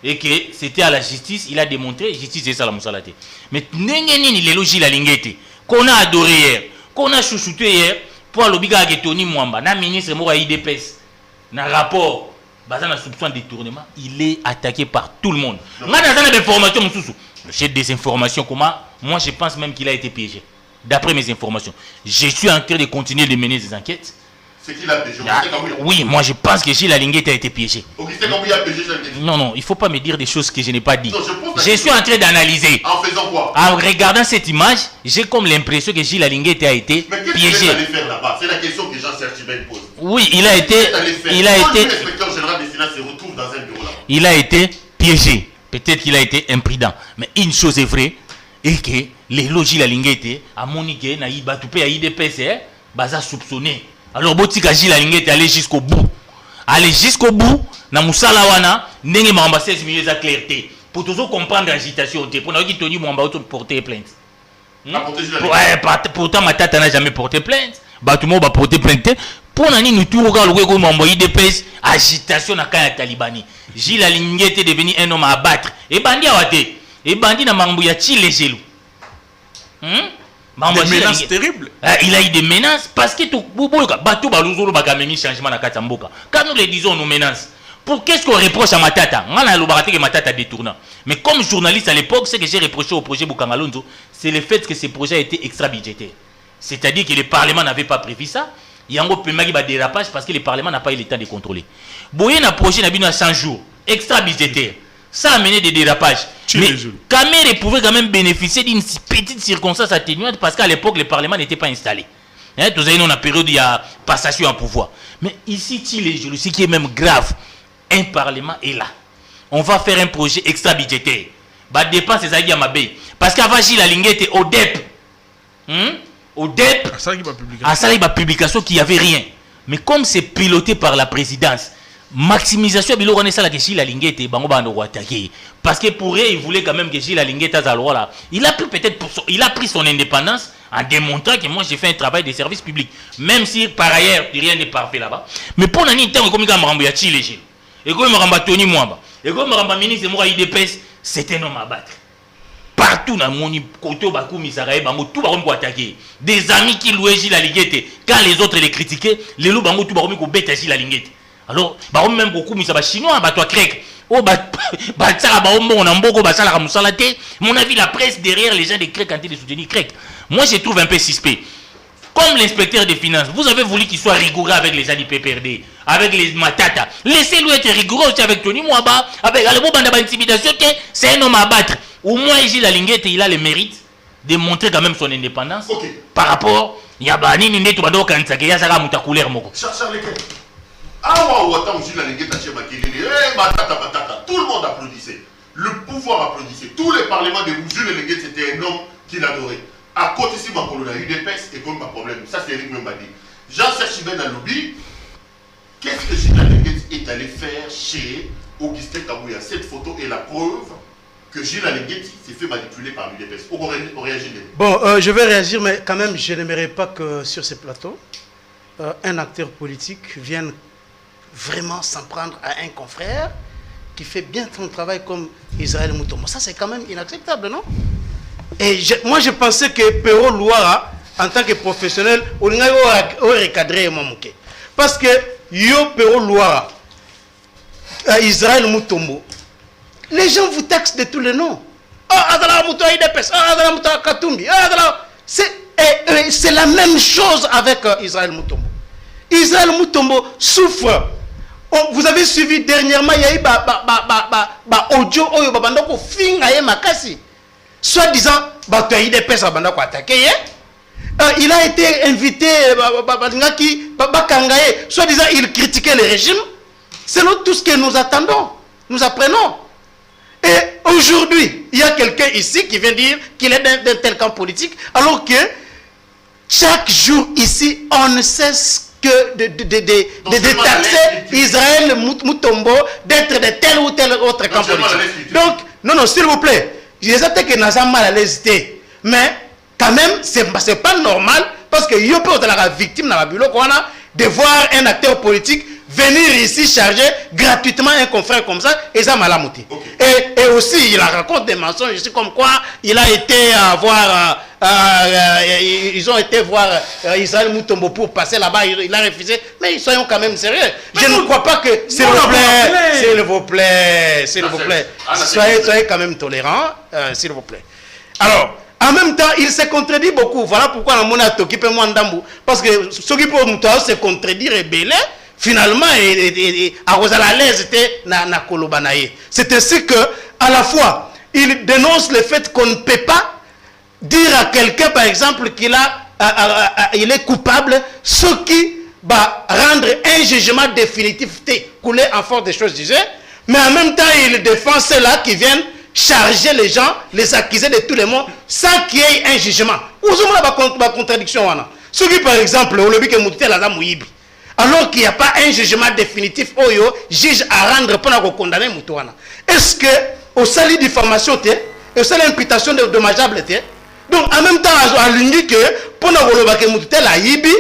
Et que c'était à la justice, il a démontré justice et salama salate. Mais nengeni ni lelo Gilles Alingete qu'on a adoré hier, qu'on a chouchouté hier. Pour l'obiga que Tony Mwamba, na ministre Mora IDPS, na rapport, basé na soupçon de détournement, il est attaqué par tout le monde. Moi, dans des informations, j'ai des informations, comment, moi je pense même qu'il a été piégé. D'après mes informations, je suis en train de continuer de mener des enquêtes. C'est qu'il a piégé. Oui, moi je pense que Gilles Alingete a été piégé. Augustin Kambouya a piégé Gilles Alingete. Non, il ne faut pas me dire des choses que je n'ai pas dit. Non, je suis en train d'analyser. En faisant quoi? En regardant cette image, j'ai comme l'impression que Gilles Alingete a été piégé. Mais qu'est-ce qu'il allait faire là-bas? C'est la question que Jean Serge pose. Oui, il a été. L'inspecteur général des finances se retrouve dans un bureau là. Il a été piégé. Peut-être qu'il a été imprudent. Mais une chose est vraie, et que les logis Alingete, à Monique, na Ibatoupe, à IDPS, baza soupçonné. Alors, Botika Gilles Alingete aller jusqu'au bout. Aller jusqu'au bout, na Moussala wana, n'enge ma 16 millions de clarté. Pour toujours comprendre l'agitation, pour nous qui Tony Mwamba porter plainte. Pourtant, ma tata n'a jamais porté plainte. Batoumo va porter plainte. Pour nous tout regarder le Mwamba IDPS, agitation na kaya Talibani. Gilles Alingete est devenu un homme à abattre. Et bandi a wate. Et bandi na Mwamba ya chi les gelou. Des menaces terribles. Il a eu des menaces parce que tout bateau baluzolo bakamemi changement na katamboka. Quand nous le disons nos menaces, pour qu'est-ce qu'on reproche à Matata? On a le que Matata détournant. Mais comme journaliste à l'époque, ce que j'ai reproché au projet Bukangalonzo, c'est le fait que ce projet a été extra-budgétaire. C'est-à-dire que le Parlement n'avait pas prévu ça. Il y a un peu de dérapage parce que le Parlement n'a pas eu le temps de contrôler. Boyen a projet n'a 100 jours, extra-budgétaire. Ça a mené des dérapages. Mais Kamere pouvait quand même bénéficier d'une petite circonstance atténuante parce qu'à l'époque, le Parlement n'était pas installé. Hein, vous avez une période où il y a passation en pouvoir. Mais ici, ce qui est même grave, un Parlement est là. On va faire un projet extra-budgétaire. Bah, dépenses, c'est à Mabé. Parce qu'avant, Gilles Alingete au DEP. Au DEP, à ça, il y a publication qui n'y avait rien. Mais comme c'est piloté par la présidence, maximisation de l'organisation que Gilles Alingete parce que pour eux il voulait quand même que Gilles Alingete là il a pris peut-être il a pris son indépendance en démontrant que moi j'ai fait un travail de service public même si par ailleurs rien n'est parfait là-bas mais pour nani temps comme Marambo ya Chile et comme Maramba Tony Mwamba et comme Maramba ministre moi IDPS c'est un homme à battre par partout dans mon côté Bakoumi Saraye bango tout baromi ko attaquer des amis qui louaient Gilles Alingete quand les autres les critiquaient les loups bango tout baromi ko beta Gilles Alingete alors baromi même beaucoup mis ça ba chinois ba toi grec oh ba ça ba on a mboko ba ça la musala té mon avis la presse derrière les gens des grecs quand ils soutenir grec moi je trouve un peu suspect. Comme l'inspecteur des finances, vous avez voulu qu'il soit rigoureux avec les ADPPRD, avec les Matata. Laissez-le être rigoureux aussi avec Tony Mwaba, avec Alebo Bandaba Intimidation, c'est un homme à battre. Au moins, Gilles Alingete, il a le mérite de montrer quand même son indépendance par rapport à Yabani, Nine, Tubado, Kansake, Yazara, Moutakoulère, Moko. Charles Lequel. Ah, ouais, attends, Gilles Alingete, Matata, tout le monde applaudissait. Le pouvoir applaudissait. Tous les parlements de Gilles Alingete, c'était un homme qu'il adorait. À côté si ma colonne a eu des pestes et comme ma problème, ça c'est Eric Membadi. Jean-Serge Chibin à l'oubli, qu'est-ce que Gilles Alingete est allé faire chez Augustin Kabouya? Cette photo est la preuve que Gilles Alingete s'est fait manipuler par l'UDPS. On réagit. Bon, je vais réagir, mais quand même, je n'aimerais pas que sur ces plateaux, un acteur politique vienne vraiment s'en prendre à un confrère qui fait bien son travail comme Israël Moutombo. Ça, c'est quand même inacceptable, non? Et moi, je pensais que Pero Louara, en tant que professionnel, on aurait recadré Mamouké. Parce que Yo Pero Louara, Israël Moutombo, les gens vous taxent de tous les noms. C'est la même chose avec Israël Moutombo. Israël Moutombo souffre. Vous avez suivi dernièrement, il y a eu audio Babandoko Fingaye Makasi. Soit-disant, il a été invité, soit-disant, il critiquait le régime. C'est tout ce que nous attendons, nous apprenons. Et aujourd'hui, il y a quelqu'un ici qui vient dire qu'il est d'un tel camp politique, alors que chaque jour ici, on ne cesse que de taxer Israël Moutombo d'être de tel ou tel autre camp politique. Donc, non, s'il vous plaît. Je sais que nous avons mal à l'hésiter, mais quand même, ce n'est pas normal parce que yo peut être la victime dans la bureau de voir un acteur politique venir ici charger gratuitement un confrère comme ça et ça m'a mouté. Et aussi, il raconte des mensonges ici comme quoi il a été voir, ils ont été voir Israël Moutombo pour passer là-bas, il a refusé, mais soyons quand même sérieux. Je ne crois pas que, s'il vous plaît, soyez quand même tolérants, s'il vous plaît. Alors, en même temps, il se contredit beaucoup. Voilà pourquoi on a toqué parce que ce qui peut nous se contredire et belé, finalement, c'est ainsi que, à la fois, il dénonce le fait qu'on ne peut pas dire à quelqu'un, par exemple, qu'il il est coupable, ce qui va rendre un jugement définitif coulé en force des choses disait, mais en même temps, il défend ceux-là qui viennent charger les gens, les accuser de tout le monde, sans qu'il y ait un jugement. Où est la contradiction? Ce qui, par exemple, au lobby que Moutite la Mouibi, alors qu'il n'y a pas un jugement définitif, Oyo, juge à rendre pour condamner Moutouana. Est-ce que, au salut diffamation, au salut imputation de dommageable, donc en même temps, à l'unique que, pour que Moutite la Ibi,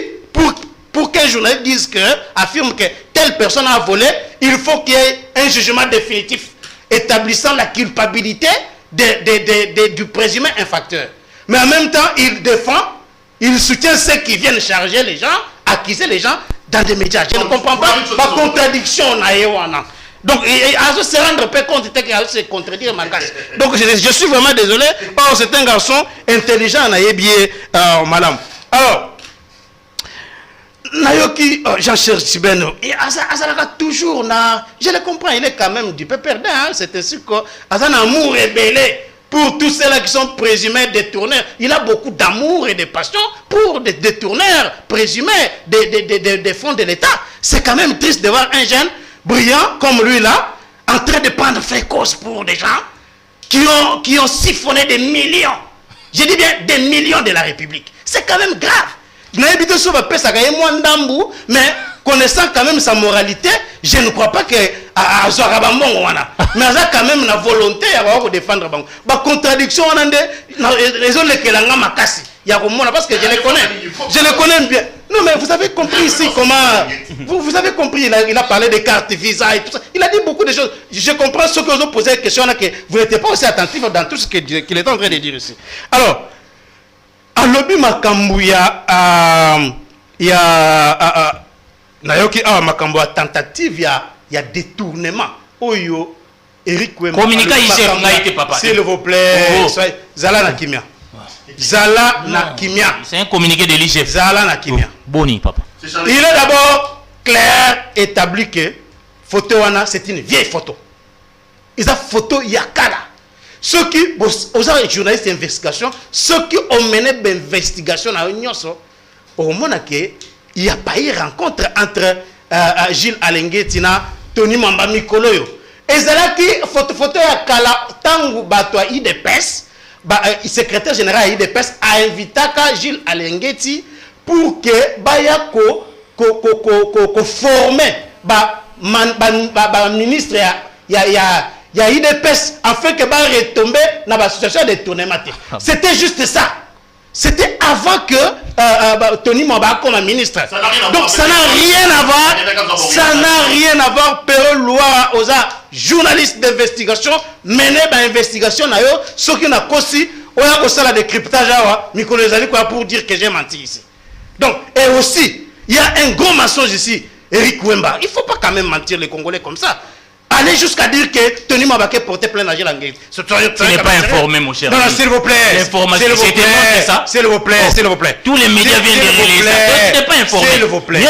pour qu'un journaliste dise que, affirme que telle personne a volé, il faut qu'il y ait un jugement définitif établissant la culpabilité du présumé infracteur. Mais en même temps, il défend, il soutient ceux qui viennent charger les gens, accuser les gens dans des médias. Je ne comprends pas la contradiction. Donc, à se rendre compte que c'est contredire ma casse. Donc, je suis vraiment désolé. Or, c'est un garçon intelligent, madame. Alors, Nayoki, Jean-Serge Chibeno, toujours, je le comprends, il est quand même du peu perdant. C'est ainsi que un amour rébellé pour tous ceux-là qui sont présumés détourneurs. Il a beaucoup d'amour et de passion pour des détourneurs présumés des fonds de l'État. C'est quand même triste de voir un jeune brillant comme lui là, en train de prendre fréquence pour des gens qui ont siphonné des millions. Je dis bien des millions de la République. C'est quand même grave. Mais connaissant quand même sa moralité, je ne crois pas que mais il a quand même la volonté de défendre la contradiction parce que je les connais bien. Non, mais vous avez compris ici comment... Vous avez compris, il a parlé des cartes Visa et tout ça. Il a dit beaucoup de choses. Je comprends ce que vous avez posé la question là, que vous n'étiez pas aussi attentif dans tout ce qu'il est en train de dire ici. Alors, à l'objet Makambu, il y a Nayoki Makambu, tentative, il y a détournement. Oyo, Eric Wemba. Communiqué ici, papa. S'il vous plaît, Zala Nakimia. Zala Nakimia. C'est un communiqué de l'IGF. Zala Nakimia. Boni, papa. Il est d'abord clair, établi que photo wana, c'est une vieille photo. Ils ont photo Yakala. Ceux qui, aux journalistes d'investigation, ceux qui ont mené l'investigation à Nyoso, au moment qu'il n'y a pas eu rencontre entre Gilles Alengetina, Tony Mamba Mikoloyo. Et c'est là que photo Yakala, Tangu Batoa IDPS, secrétaire général IDPS a invité Gilles Alengeti pour que Bayako former ministre il y a IDPS afin que retomber dans la situation de tournement. C'était juste ça. C'était avant que Tony Mamba comme ministre. Donc ça n'a rien à voir. Ça n'a rien à voir. Pero loi aux journalistes d'investigation mener l'investigation ceux qui n'ont aussi au salle de décryptage pour dire que j'ai menti ici. Donc et aussi il y a un gros mensonge ici. Eric Wemba, il ne faut pas quand même mentir les Congolais comme ça. Aller jusqu'à dire que Tony Mabake portait plein d'argent en guerre. Tu n'es pas informé, mon cher. Non, s'il vous plaît. L'information, c'est ça. S'il vous plaît, s'il vous plaît. Tous les médias viennent de relayer ça. Tu n'es pas informé. S'il vous plaît.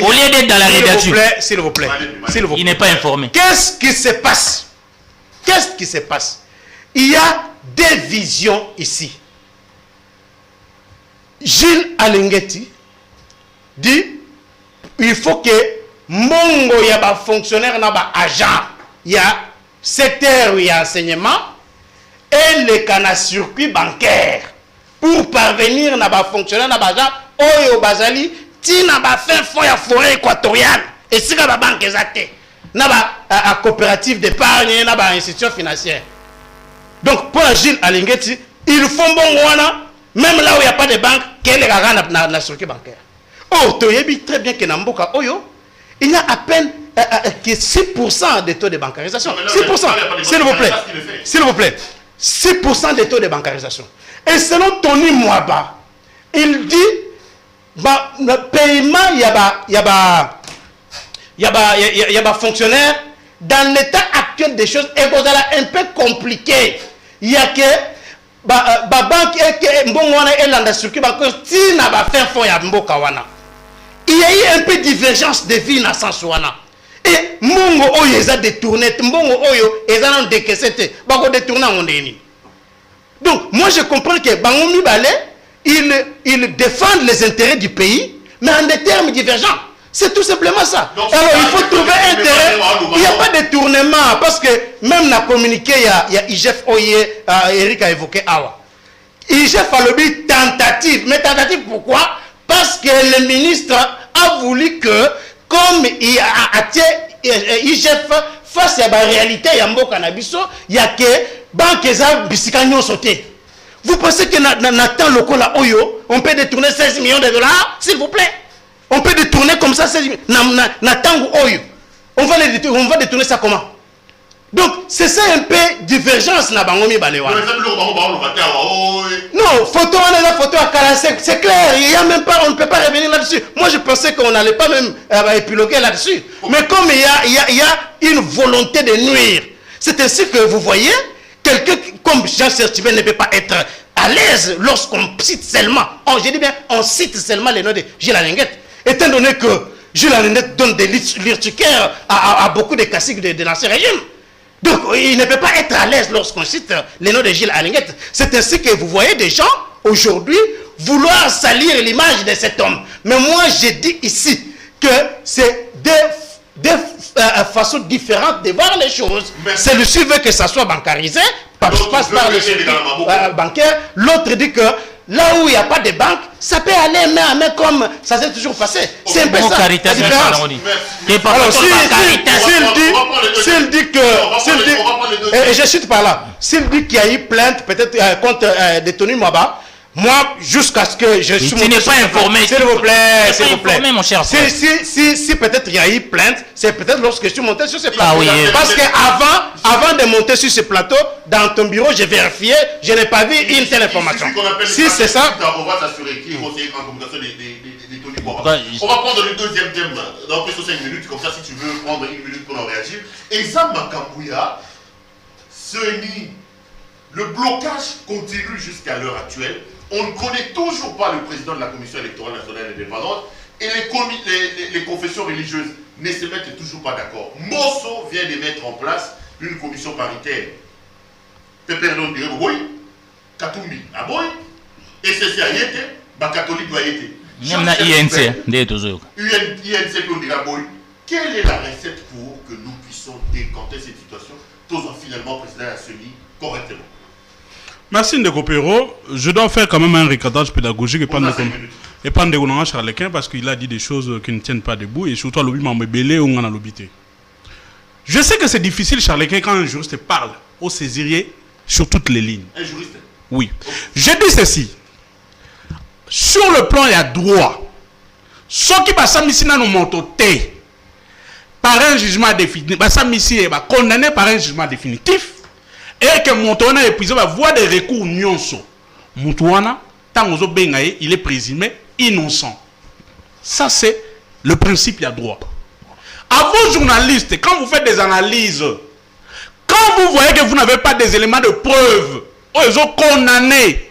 Au lieu d'être dans la rédaction. S'il vous plaît. S'il vous plaît. Il n'est pas informé. Qu'est-ce qui se passe? Qu'est-ce qui se passe? Il y a des visions ici. Gilles Alengeti dit il faut que Mongo y a pas fonctionnaire na ba agent, il y a secteur où il y a enseignement et les canaux circuit bancaire pour parvenir na ba fonctionnaire na ba agent oyo bazali ti na ba fin fond ya forêt équatoriale et si ba banque exacte na ba coopérative d'épargne na ba institution financière. Donc pour Gilles Alengeti, il faut bon wana même là où il n'y a pas de banque quel est la circuit bancaire. Or tu sais très bien que na mboka oyo il y a à peine que 6% des taux de bancarisation. 6%. S'il vous plaît. S'il vous plaît. 6% des taux de bancarisation. Et selon Tony Mwaba, il dit le paiement, il y a fonctionnaire. Dans l'état actuel des choses, et vous allez un peu compliqué. Il y a que banque et mbongwana et landa circuit bancaire si na ba fin fond ya mboka wana. Il y a eu un peu de divergence de vie dans ce sens. Et Mongo Oyo est détourné, Mongo Oyo est décaissé, Bako détourné en déni. Donc, moi je comprends que Bangomi Balé, il défend les intérêts du pays, mais en des termes divergents. C'est tout simplement ça. Donc, alors il faut trouver un intérêt. Il n'y a pas de détournement, parce que même dans le communiqué, il y a IGF Oye, Eric a évoqué Awa. IGF a le but tentative. Mais tentative pourquoi? Parce que le ministre a voulu que, comme il a IGF face à la réalité, il y a un cannabiso, il y a que banque bisikagnon sauté. Vous pensez que dans local là, on peut détourner 16 millions de dollars, s'il vous plaît? On peut détourner comme ça 16 millions. On va détourner ça comment? Donc, c'est ça un peu divergence na bangomi balewa. Non, photo à Kalasek, c'est clair, il y a même pas, on ne peut pas revenir là-dessus. Moi, je pensais qu'on n'allait pas même épiloguer là-dessus. Mais comme il y a une volonté de nuire, c'est ainsi que vous voyez, quelqu'un comme Jean Sertibé ne peut pas être à l'aise lorsqu'on cite seulement, je dis bien, on cite seulement les noms de Gilles Alenguet, étant donné que Gilles Alenguet donne des l'urticaire à beaucoup de classiques de l'ancien régime. Donc, il ne peut pas être à l'aise lorsqu'on cite les noms de Gilles Alenguet. C'est ainsi que vous voyez des gens, aujourd'hui, vouloir salir l'image de cet homme. Mais moi, je dis ici que c'est deux façons différentes de voir les choses. Celui-ci veut que ça soit bancarisé, passe par le circuit bancaire. L'autre dit que là où il n'y a pas de banque, ça peut aller main à main comme ça s'est toujours passé. C'est un peu ça, la différence. Alors, s'il dit que... Et je chute par là. S'il dit qu'il y a eu plainte, peut-être contre Tony Mwaba, Moi, jusqu'à ce que je suis... Tu n'es pas informé. S'il vous plaît, s'il vous plaît. Informé, mon cher frère. Si peut-être il y a eu plainte, c'est peut-être lorsque je suis monté sur ce plateau. Ah oui. Parce que avant de monter sur ce plateau, dans ton bureau, j'ai vérifié, je n'ai pas vu une telle information. Si c'est ça... On va s'assurer qu'il est conseiller en communication des Tony Bora. On va prendre le deuxième thème dans plus de 5 minutes, comme ça si tu veux prendre 1 minute pour en réagir. Et ça, Makambouya, le blocage continue jusqu'à l'heure actuelle. On ne connaît toujours pas le président de la Commission électorale nationale indépendante et les confessions religieuses ne se mettent toujours pas d'accord. Mosso vient de mettre en place une commission paritaire. Peperdon dirait Boy, Katumbi à Boy, et c'est à Yete, catholique doit Yete. Même la INC, toujours. INC on dira Boy. Quelle est la recette pour que nous puissions décanter cette situation, tous en finalement président Asseni correctement? Merci Ndeko Pero. Je dois faire quand même un recadrage pédagogique et pas de Charlequin parce qu'il a dit des choses qui ne tiennent pas debout et surtout à l'objet belé ou à l'obité. Je sais que c'est difficile Charlequin quand un juriste parle au saisirier sur toutes les lignes. Un juriste? Oui. Je dis ceci. Sur le plan il y a droit. Ce qui va s'amener dans nos montotés par un jugement définitif, va condamné par un jugement définitif. Et que Montouana est épuisé, va voir des recours nyonso. Montouana, tant aux bengaye, il est présumé innocent. Ça, c'est le principe, il y a droit. À vos journalistes, quand vous faites des analyses, quand vous voyez que vous n'avez pas des éléments de preuve, ils ont condamné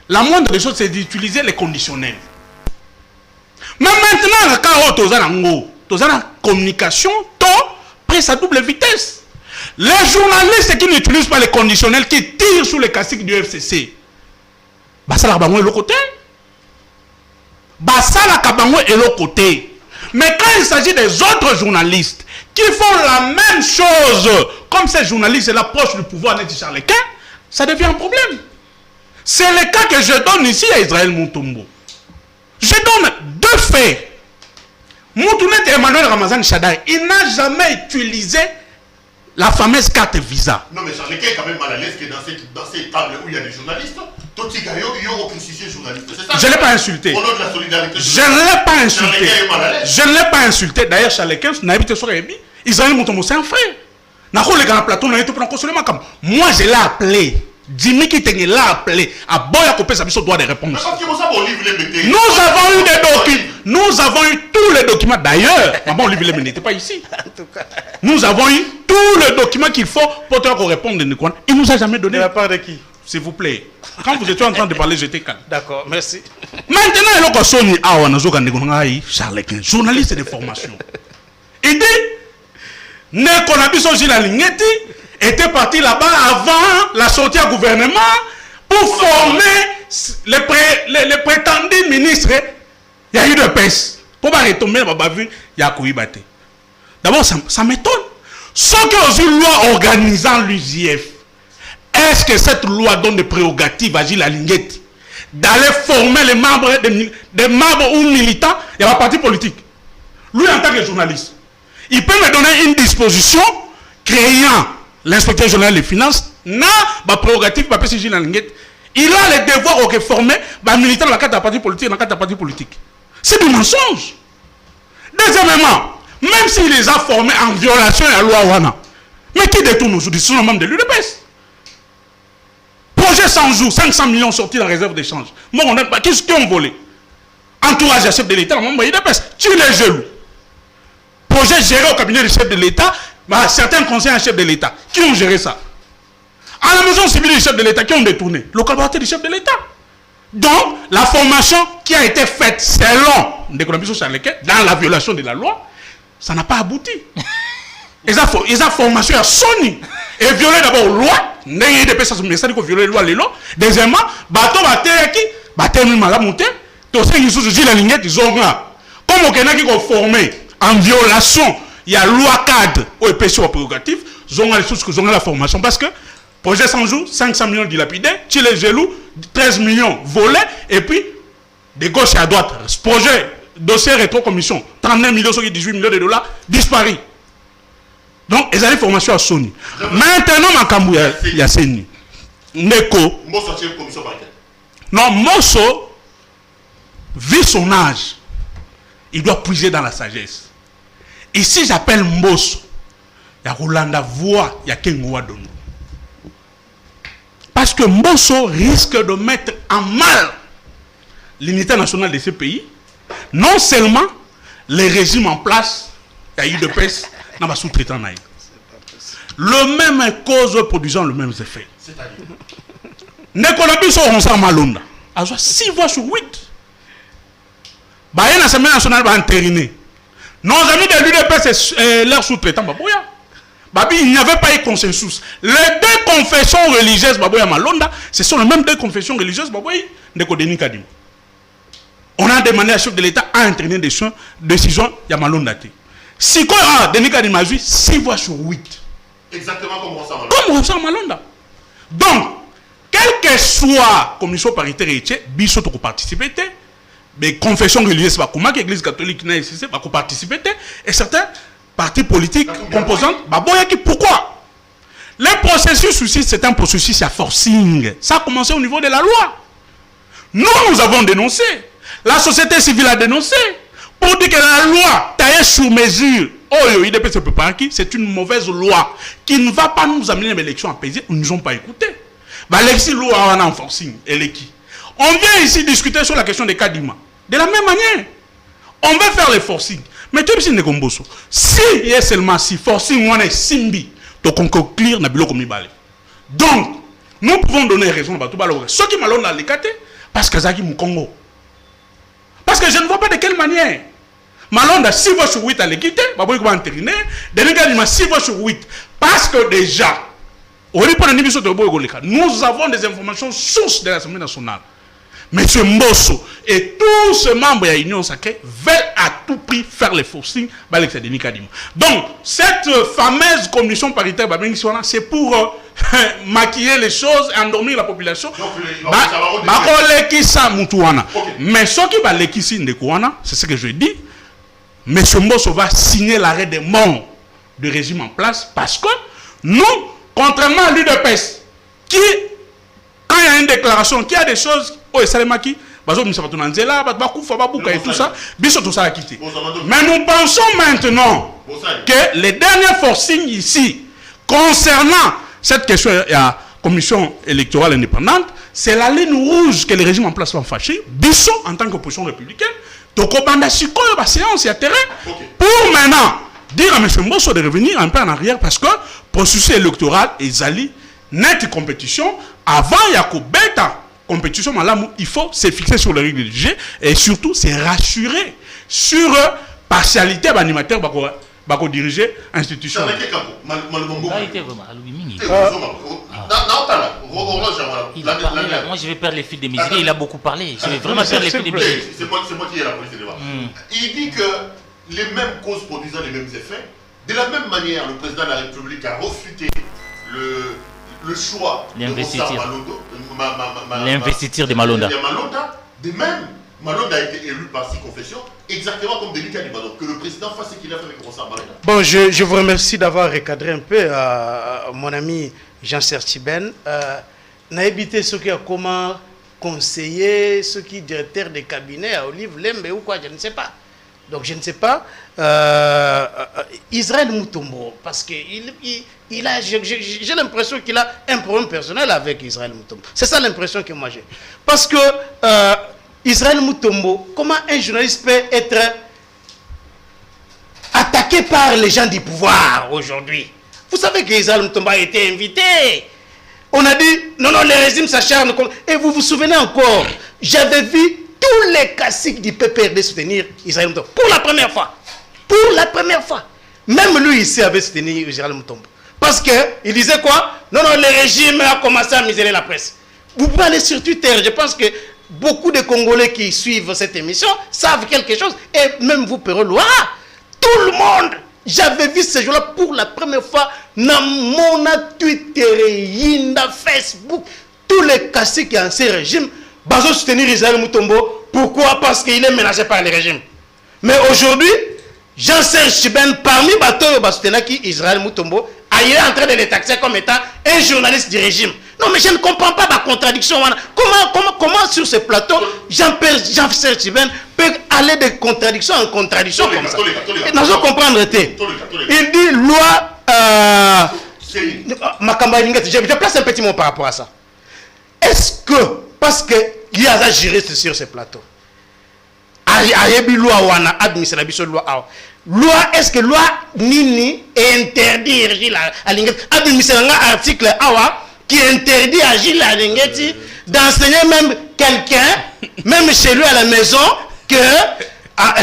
la moindre des choses, c'est d'utiliser les conditionnels. Mais maintenant, quand vous avez une communication, presse à double vitesse. Les journalistes qui n'utilisent pas les conditionnels, qui tirent sous les castiques du FCC, ça la est le côté. Ça la est le côté. Mais quand il s'agit des autres journalistes qui font la même chose, comme ces journalistes et l'approche du pouvoir net Charlequin, ça devient un problème. C'est le cas que je donne ici à Israël Montombo. Je donne 2 faits. Moutounet et Emmanuel Ramazan Chadaï, il n'a jamais utilisé la fameuse carte Visa. Non, mais Charlequin est quand même mal à l'aise que dans cette table où il y a des journalistes, ils ont crucifié les journalistes. Je ne l'ai pas insulté. Au nom de la solidarité. Je ne l'ai pas insulté. Charlequin est mal à l'aise. Je ne l'ai pas insulté. D'ailleurs, Charlequin, n'a habité sur Rémi. Israël Montombo, c'est un frère. Moi, je l'ai appelé. Jimmy Kitenge l'a appelé. À Boya Kopé, ça doit des réponses. Nous avons eu tous les documents. D'ailleurs, maman Olivier n'était pas ici. Nous avons eu tous les documents qu'il faut pour te répondre. Il ne nous a jamais donné. De la part de qui? S'il vous plaît. Quand vous étiez en train de parler, j'étais calme. D'accord, merci. Maintenant, il y a Sony Charlequin, journaliste de formation. Il dit, Nekonabiso Gilalingeti était parti là-bas avant la sortie au gouvernement pour former les prétendus ministres. Il y a eu de peste. Pour pas retomber dans la vue, il y a Kouibate. D'abord, ça m'étonne. Ce qui est une loi organisant l'UJF, est-ce que cette loi donne des prérogatives à Gilles Alingeti d'aller former les membres, des membres ou militants de la parti politique? Lui, en tant que journaliste, il peut me donner une disposition créant l'inspecteur général des finances, n'a pas prérogative, pas Gilles Alingeti. Il a le devoir de former les militants dans la carte de parti politique, dans la carte de parti politique. C'est du mensonge. Deuxièmement, même s'il les a formés en violation de la loi Wana, mais qui détourne aujourd'hui? Ce sont les membres de l'UDPS. Projet 100 jours, 500 millions sortis dans la réserve d'échange. Qu'est-ce qu'ils ont volé? Entourage à chef de l'État, membre de l'UDPS. Tu les jaloux. Projet géré au cabinet du chef de l'État, certains conseillers chef de l'État. Qui ont géré ça? À la maison civile du chef de l'État, qui ont détourné? Le collaborateur du chef de l'État. Donc, la formation qui a été faite selon dans la violation de la loi, ça n'a pas abouti. Ils ont formation à Sony. Et violer d'abord la loi. C'est-à-dire que violer la loi. Deuxièmement, bateau comme on a formé en violation, il y a loi cadre au épaisseur prérogative, ils ont la formation. Parce que projet 100 jours, 500 millions dilapidés, tu les jaloux, 13 millions volés, et puis de gauche et à droite. Ce projet, dossier rétro-commission, 39 millions, 18 millions de dollars, disparu. Donc, ils ont une formation à Sony. Maintenant, il y a Sony. Neko. Mbosso a une commission paritaire. Non, Mosso, vu son âge, il doit puiser dans la sagesse. Et si j'appelle Mbosso, il y a Rolanda Voix, il y a Kengoua Dondo. Parce que Mbosso risque de mettre en mal l'unité nationale de ce pays. Non seulement les régimes en place, il y a eu de peste, dans ma sous-traitant. Le même cause produisant le même effet. C'est-à-dire Nekolabi so Ronsa Malonda. A 6 voix sur 8. Bah, l'Assemblée nationale va entériner. Nos amis de l'UDP, c'est leur sous-traitant. Babi, il n'y avait pas eu consensus. Les 2 confessions religieuses, Baboya Malonda, ce sont les mêmes 2 confessions religieuses, Baboya, Nekodeni Kadim. On a demandé à chef de l'État à entraîner des décisions, il y a Malonda. Si quoi, Denis Kadim a joué 6 voix sur 8. exactement comme Ronsa Malonda. Comme Ronsa Malonda. Donc, quelle que soit commission paritaire, Bissot peut participer, mais confession religieuse, l'Église catholique va participer, et certains partis politiques composantes, pourquoi? Le processus aussi, c'est un processus à forcing. Ça a commencé au niveau de la loi. Nous avons dénoncé. La société civile a dénoncé. Pour dire que la loi taillée sur mesure, c'est une mauvaise loi qui ne va pas nous amener à une élection apaisée. Ils ne nous ont pas écouté. Alexis Lou a un forcing. On vient ici discuter sur la question des Kadima. De la même manière, on veut faire les forcing. Mais tu sais, si il y a seulement si forcing, on est simbi, donc on peut clear na bilo comme balé. Donc, nous pouvons donner raison à tout balo. Ceux qui m'ont dans les caté, parce que Zaki Moukongo. Parce que je ne vois pas de quelle manière. Malonda 6 voix sur 8 à l'équité, Baboy va entériner, Denis 6 voix sur 8. Parce que déjà, nous avons des informations sources de l'Assemblée nationale. Monsieur Mbosso et tous ces membres de l'Union sacrée veulent à tout prix faire les forcing. Donc, cette fameuse commission paritaire, c'est pour maquiller les choses et endormir la population. Mais ce qui va l'équiter, c'est ce que je dis. Monsieur Mbosso va signer l'arrêt des morts du régime en place parce que nous, contrairement à l'UDPS, qui, quand il y a une déclaration, qui a des choses, et tout ça, mais nous pensons maintenant que les derniers forcing ici, concernant cette question de la commission électorale indépendante, c'est la ligne rouge que les régimes en place vont fâcher. Bissot, en tant qu'opposition républicaine, Tokobanda Siko, la séance, il y a terrain. Pour maintenant, dire à M. Mbosso de revenir un peu en arrière parce que le processus électoral est Zali, nette compétition. Avant, il y a Beta compétition, il faut se fixer sur les règles du jeu et surtout se rassurer sur partialité de l'animateur qui diriger l'institution. Moi, je vais perdre les fils des musiques. Il a beaucoup parlé. Je vais vraiment perdre les fils des musiques. C'est moi qui ai la police de débat. Il dit que les mêmes causes produisant les mêmes effets. De la même manière, le président de la République a refuté le choix l'investiture de Malonda. De même, Malonda a été élu par 6 confessions, exactement comme Denis Kadima. Donc que le président fasse ce qu'il a fait avec Ronsa Malonda. Bon, je vous remercie d'avoir recadré un peu mon ami Jean-Serge Tiben. N'a évité ce qui a comment conseiller, ce qui est directeur des cabinets à Olive Lembe ou quoi, je ne sais pas. Donc je ne sais pas. Israël Mutombo, parce que il a, j'ai l'impression qu'il a un problème personnel avec Israël Mutombo. C'est ça l'impression que moi j'ai. Parce que Israël Mutombo, comment un journaliste peut être attaqué par les gens du pouvoir aujourd'hui? Vous savez qu'Israël Mutombo a été invité. On a dit, non, le régime s'acharne. Et vous vous souvenez encore, j'avais vu tous les classiques du PPRD soutenir Israël Mutombo. Pour la première fois. Pour la première fois. Même lui ici avait soutenu Israël Mutombo. Parce qu'il disait quoi? Non, le régime a commencé à miser la presse. Vous pouvez aller sur Twitter. Je pense que beaucoup de Congolais qui suivent cette émission savent quelque chose. Et même vous, Perolo, tout le monde. J'avais vu ce jour-là pour la première fois dans mon Twitter, Facebook. Tous les classiques qui ont ce régime. Bazo soutenir Israël Mutombo. Pourquoi? Parce qu'il est menacé par le régime. Mais aujourd'hui, Jean-Serge Chiben, parmi Bato Bastenaki, Israël Mutombo, il est en train de les taxer comme étant un journaliste du régime. Non, mais je ne comprends pas ma contradiction. Comment sur ce plateau, Jean-Pierre Tchiben peut aller de contradiction en contradiction comme ça? Nous allons comprendre. Il dit loi... je place un petit mot par rapport à ça. Est-ce que, parce qu'il y a des juristes sur ce plateau, loi, est-ce que loi Nini interdit à article qui interdit à Gilles Alingeti d'enseigner même quelqu'un, même chez lui à la maison, que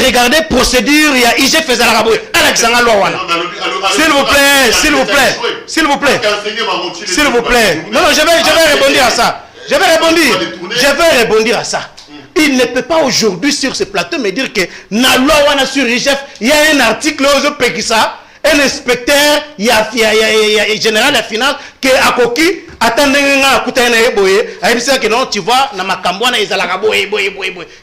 regardez procédure, il y a IG faisait la rabouille. S'il vous plaît, s'il vous plaît, s'il vous plaît, s'il vous plaît. Non, je vais répondre à ça. Je vais répondre à ça. Il ne peut pas aujourd'hui sur ce plateau me dire que na loi wana sur IGF, il y a un article aux Pekissa, un inspecteur, il y a général de finance qui a coquille, attendez à dire que non, tu vois, na makambwana izalaka boye,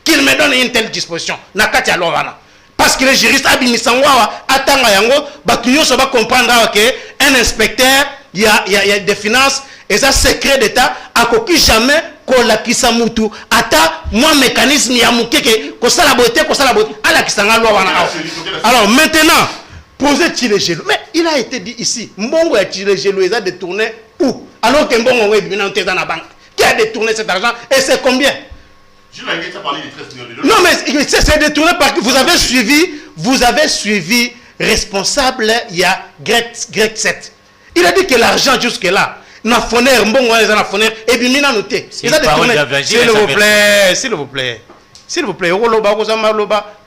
qu'il me donne une telle disposition. Na katia loi wana. Parce que les juristes abimisanwa attendent yango, batunyo so ba comprendre que un inspecteur, il y a des finances et ça secret d'état a coquille jamais kola kisamutu ata moi mécanisme ya mukeke ko sala beauté ala kisanga loi wana. Alors maintenant posez-il les genoux, mais il a été dit ici mbongo ya tiré genoux ils a détourné où alors que mbongo est venu dans la banque qui a détourné cet argent et c'est combien? Non mais c'est détourné parce que vous avez suivi responsable il y a Greg 7. Il a dit que l'argent jusque là na foner mbongo na foner et puis mina noté. S'il vous plaît,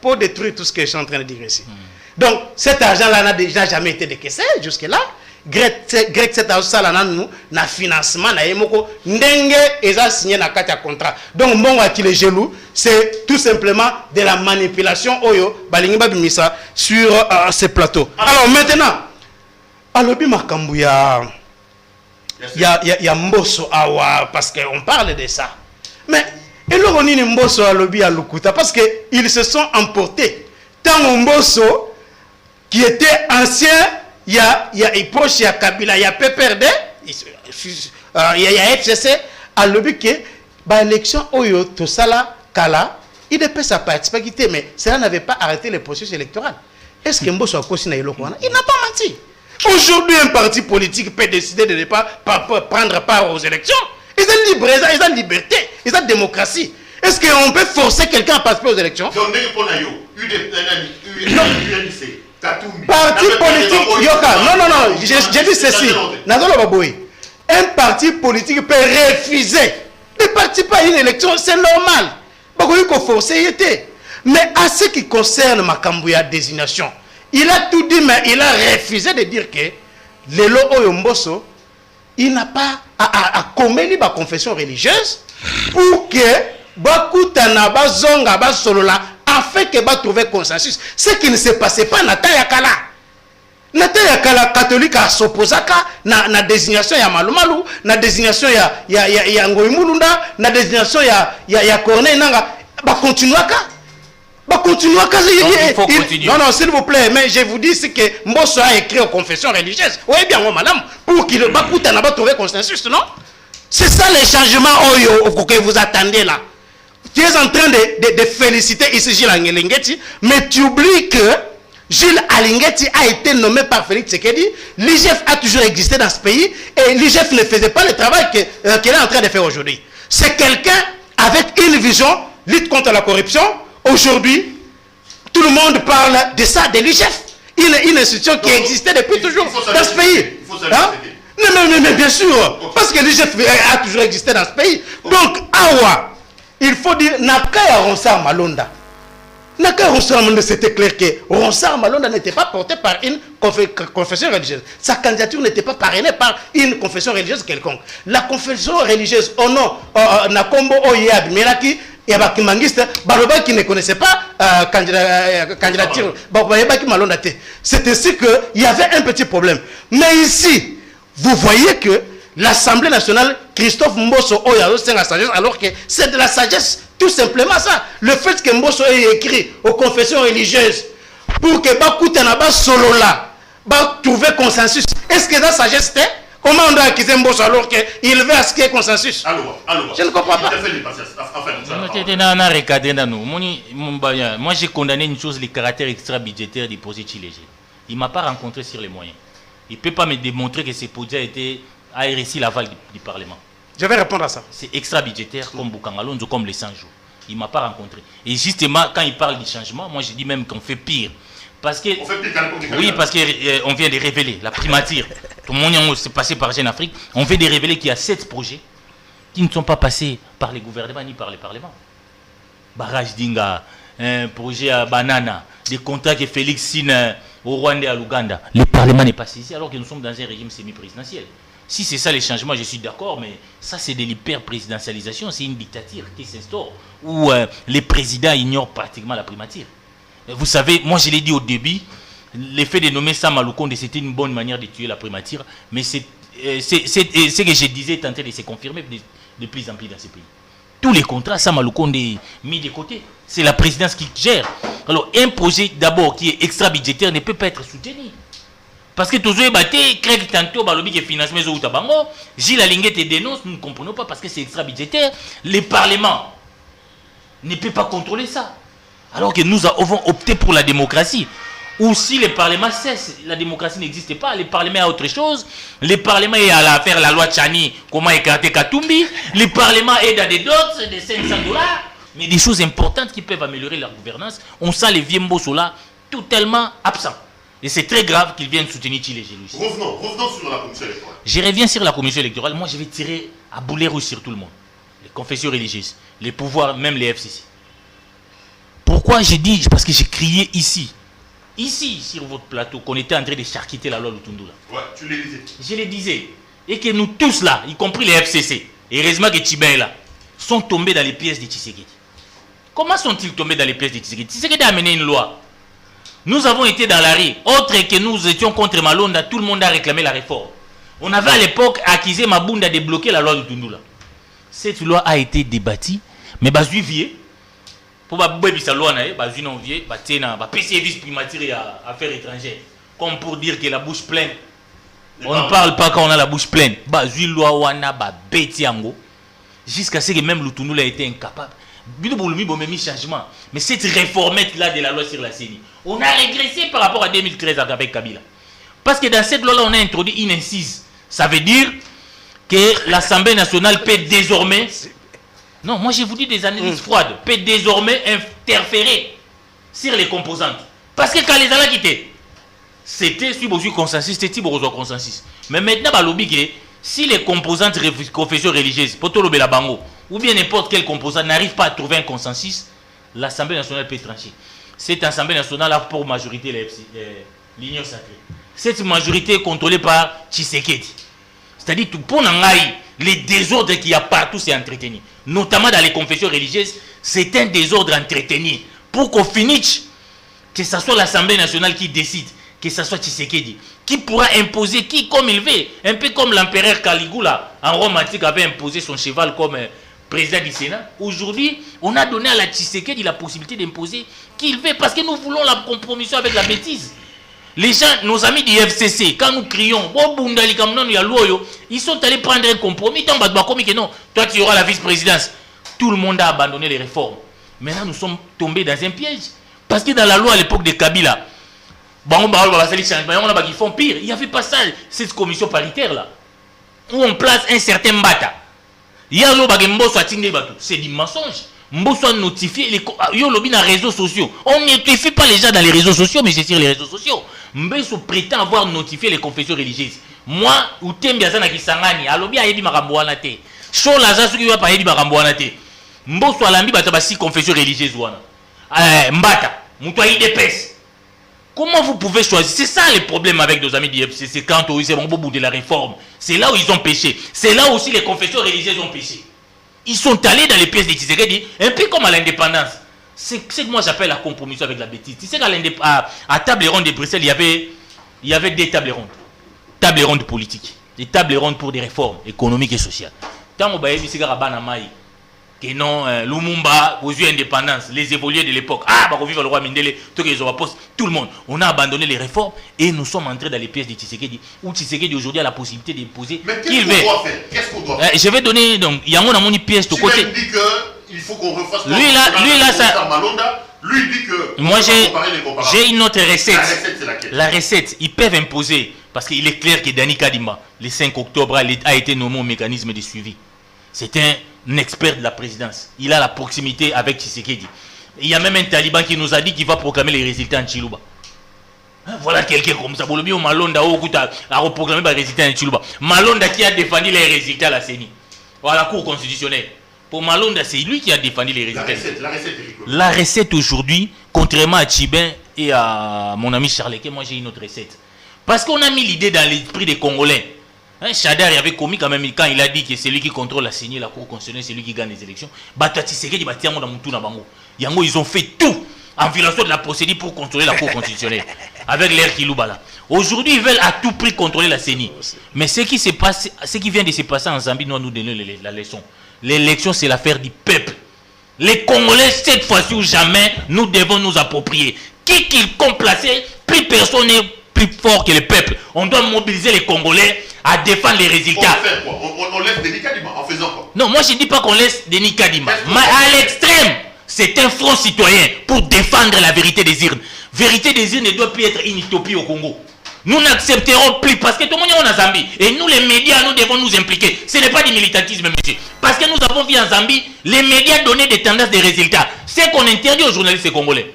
pour détruire tout ce que je suis en train de dire ici. Donc cet argent là n'a déjà jamais été décaissé jusque là. Greg cet argent là na financement na yemoko ndenge eza signé na carte contrat. Donc mbongo a les jaloux, c'est tout simplement de la manipulation oyo balingi babimisa sur ces plateaux. Alors maintenant alobi makambu il y a Mbosso Awa, parce qu'on parle de ça. Mais, et là, on a Mbosso à lobby à Lukuta, parce qu'ils se sont emportés. Tant Mbosso, qui était ancien, il y a proche, il y a Kabila, il y a PPRD, il y a FCC, à lobby qui, l'élection Oyo, Tosala, Kala, il ne peut pas participer, mais cela n'avait pas arrêté le processus électoral. Est-ce que Mbosso a continué à il n'a pas menti. Aujourd'hui, un parti politique peut décider de ne pas prendre part aux élections. Ils ont libre, ils ont liberté, ils ont démocratie. Est-ce qu'on peut forcer quelqu'un à participer aux élections? Parti politique, Yoka, non, j'ai dit ceci. Un parti politique peut refuser de participer à une élection, c'est normal. Il faut forcer. Mais à ce qui concerne Makambouya désignation, il a tout dit, mais il a refusé de dire que Lelo Oyomboso, il n'a pas à commettre la confession religieuse pour que Bakutana Bazonga Basolola afin que va trouver consensus. Ce qui ne se passait pas Nataya Kala. Nataya Kala catholique a s'opposé na désignation ya Malumalu, na désignation ya Ngoimulunda, na désignation ya Corneille Nanga, ba continuer il faut continuer. Non, s'il vous plaît, mais je vous dis ce que Mbosso a écrit aux confessions religieuses. Oui, bien, madame, pour qu'il n'a pas trouvé consensus, non? C'est ça les changements que vous attendez là. Tu es en train de féliciter ici Gilles Alingeti, mais tu oublies que Gilles Alingeti a été nommé par Félix Tshisekedi. L'IGF a toujours existé dans ce pays et l'IGF ne faisait pas le travail qu'il est en train de faire aujourd'hui. C'est quelqu'un avec une vision, lutte contre la corruption. Aujourd'hui, tout le monde parle de ça, de l'IGF, une institution qui existait depuis toujours dans ce pays. Mais bien sûr, parce que l'IGF a toujours existé dans ce pays. Donc, Awa, il faut dire, Nakaya Ronsard Malonda. Nakaya Ronsard Malonda, c'était clair que Ronsard Malonda n'était pas porté par une confession religieuse. Sa candidature n'était pas parrainée par une confession religieuse quelconque. La confession religieuse, au nom, Nakombo Oyad Miraki, et Bakimangiste, Baroba qui ne connaissait pas candidature, c'est ainsi qu'il y avait un petit problème. Mais ici, vous voyez que l'Assemblée nationale, Christophe Mbosso Oya, c'est la sagesse, alors que c'est de la sagesse, tout simplement ça. Le fait que Mbosso ait écrit aux confessions religieuses pour que Bakoutanaba Solola trouver consensus, est-ce que la sagesse était? Comment on doit accuser Mbosso alors qu'il veut à ce qu'il y ait consensus? Je ne comprends pas. Moi, j'ai condamné une chose, le caractère extra-budgétaire du projet Tchiléger. Il ne m'a pas rencontré sur les moyens. Il ne peut pas me démontrer que ce projet a réussi l'aval du Parlement. Je vais répondre à ça. C'est extra-budgétaire comme Boukangalonzo, comme les 100 jours. Il ne m'a pas rencontré. Et justement, quand il parle du changement, moi je dis même qu'on fait pire. Parce que, oui, parce qu'on vient de révéler la primature. Tout le monde s'est passé par Jeune Afrique. On vient de révéler qu'il y a 7 projets qui ne sont pas passés par les gouvernements ni par les parlements. Barrage d'Inga, un projet à Banana, des contrats que Félix signe au Rwanda et à l'Ouganda. Le Parlement n'est pas saisi alors que nous sommes dans un régime semi-présidentiel. Si c'est ça les changements, je suis d'accord, mais ça c'est de l'hyper-présidentialisation, c'est une dictature qui s'instaure, où les présidents ignorent pratiquement la primature. Vous savez, moi je l'ai dit au début, l'effet de nommer Sam Alukonde, c'était une bonne manière de tuer la primature, mais ce que je disais est en train de se confirmer de plus en plus dans ce pays. Tous les contrats, Sam Alukonde est mis de côté. C'est la présidence qui gère. Alors, un projet d'abord qui est extra-budgétaire ne peut pas être soutenu. Parce que toujours ébatté, Craig tantôt, balobi qui finance mes autres bango, Gilles Alinguet te dénonce, nous ne comprenons pas parce que c'est extra-budgétaire. Le Parlement ne peut pas contrôler ça. Alors que nous avons opté pour la démocratie. Ou si le Parlement cesse, la démocratie n'existe pas, le Parlement a autre chose. Le Parlement est à faire la loi Tchani, comment écarter Katumbi. Le Parlement est dans des dots de 500 $, mais des choses importantes qui peuvent améliorer la gouvernance. On sent les vieux Mbosso là totalement absents. Et c'est très grave qu'ils viennent soutenir Tchiléger. Revenons sur la commission électorale. Je reviens sur la commission électorale. Moi, je vais tirer à boulet rouge sur tout le monde. Les confessions religieuses, les pouvoirs, même les FCC. Pourquoi j'ai dit? Parce que j'ai crié ici, sur votre plateau, qu'on était en train de charcuter la loi Lutundula. Ouais, tu le disais. Je le disais. Et que nous tous là, y compris les FCC, et heureusement que Tchibé est là, sont tombés dans les pièces de Tshisekedi. Comment sont-ils tombés dans les pièces de Tshisekedi? Tshisekedi a amené une loi. Nous avons été dans la rue. Autre que nous étions contre Malonda, tout le monde a réclamé la réforme. On avait à l'époque accusé Mabunda de bloquer la loi Lutundula. Cette loi a été débattue, mais Bazui Vier, pour sa loi, Bazui non Vier, PC vice primature à affaires étrangères, comme pour dire que la bouche pleine. On ne parle pas quand on a la bouche pleine. Bazui loi wana ba betiango, jusqu'à ce que même Lutundula a été incapable. Changement. Mais cette réformette là de la loi sur la CENI, on a régressé par rapport à 2013 avec Kabila. Parce que dans cette loi là, on a introduit une incise. Ça veut dire que l'Assemblée nationale peut désormais... Non, moi je vous dis des analyses froides. Peut désormais interférer sur les composantes. Parce que quand les gens quitté, c'était sur le consensus, c'était sur le consensus. Mais maintenant, si les composantes confessions religieuses, Potolo Bango, ou bien n'importe quel composant n'arrive pas à trouver un consensus, l'Assemblée nationale peut trancher. Cette Assemblée nationale a pour majorité l'Union sacrée. Cette majorité est contrôlée par Tshisekedi. C'est-à-dire que pour Nangaï, les désordres qu'il y a partout, c'est entretenu. Notamment dans les confessions religieuses, c'est un désordre entretenu. Pour qu'on finisse, que ce soit l'Assemblée nationale qui décide, que ce soit Tshisekedi, qui pourra imposer qui comme il veut. Un peu comme l'empereur Caligula en Rome antique avait imposé son cheval comme président du Sénat. Aujourd'hui, on a donné à la Tshisekedi la possibilité d'imposer qui il veut parce que nous voulons la compromission avec la bêtise. Les gens, nos amis du FCC, quand nous crions, ils sont allés prendre un compromis. Non, toi tu auras la vice-présidence. Tout le monde a abandonné les réformes. Maintenant, nous sommes tombés dans un piège. Parce que dans la loi à l'époque de Kabila, ils font pire. Il n'y avait pas ça, cette commission paritaire là, où on place un certain Mbata. C'est du mensonge. Mbosso a notifié les réseaux sociaux. On ne notifie pas les gens dans les réseaux sociaux, mais c'est sur les réseaux sociaux. Mbosso prétend avoir notifié les confessions religieuses. Moi, ou Tembiazana qui sangani, alobi a yebi makamboana te. Cho la zasu qui va pas yebi makamboana te. Mbosso alambi bataba si confessions religieuses wana. Mbata, muto IDPS. Comment vous pouvez choisir? C'est ça le problème avec nos amis du FCC quand ils ont bout de la réforme. C'est là où ils ont péché. C'est là aussi les confessions religieuses ont péché. Ils sont allés dans les pièces de Tshisekedi, un peu comme à l'indépendance. C'est ce que moi j'appelle la compromission avec la bêtise. Tu sais qu'à table ronde de Bruxelles, il y avait des tables rondes. Tables rondes politiques. Des tables rondes pour des réformes économiques et sociales. Tant que que non, Lumumba, aux yeux indépendance, les évolués de l'époque, ah, bah, vivre le roi Mindele, tout le monde, on a abandonné les réformes et nous sommes entrés dans les pièces de Tshisekedi, où Tshisekedi aujourd'hui a la possibilité d'imposer qu'il veut. Qu'est-ce qu'on doit faire? Je vais donner, donc, il y a mon pièce de côté. Tu dit qu'il faut qu'on refasse lui là, ça... Lui dit que... Moi, j'ai une autre recette. La recette, c'est laquelle? La recette, ils peuvent imposer, parce qu'il est clair que Dani Kadima, le 5 octobre, a été nommé au mécanisme de suivi. C'est un expert de la présidence. Il a la proximité avec Tshisekedi. Il y a même un taliban qui nous a dit qu'il va proclamer les résultats en Chiluba. Voilà quelqu'un comme ça. Malonda a reprogramé les résultats en Chiluba. Malonda qui a défendu les résultats à la CENI. À la Cour constitutionnelle. Pour Malonda, c'est lui qui a défendu les résultats. La recette aujourd'hui, contrairement à Tchibin et à mon ami Charleke, moi j'ai une autre recette. Parce qu'on a mis l'idée dans l'esprit des Congolais. Chadar avait commis quand même quand il a dit que c'est lui qui contrôle la CENI, la Cour constitutionnelle, c'est lui qui gagne les élections. Ils ont fait tout en violation de la procédure pour contrôler la Cour constitutionnelle. Avec l'air qui là. Aujourd'hui, ils veulent à tout prix contrôler la CENI. Mais ce qui vient de se passer en Zambie doit nous donner la leçon. L'élection, c'est l'affaire du peuple. Les Congolais, cette fois-ci ou jamais, nous devons nous approprier. Qui qu'ils complaçaient, plus personne n'est plus fort que le peuple. On doit mobiliser les Congolais à défendre les résultats. On fait quoi? On laisse Denis Kadima en faisant quoi? Non, moi je ne dis pas qu'on laisse Denis Kadima. Mais à l'extrême, c'est un front citoyen pour défendre la vérité des urnes. Vérité des urnes ne doit plus être une utopie au Congo. Nous n'accepterons plus parce que tout le monde est en Zambie. Et nous, les médias, nous devons nous impliquer. Ce n'est pas du militantisme, monsieur. Parce que nous avons vu en Zambie, les médias donner des tendances, des résultats. C'est qu'on interdit aux journalistes congolais.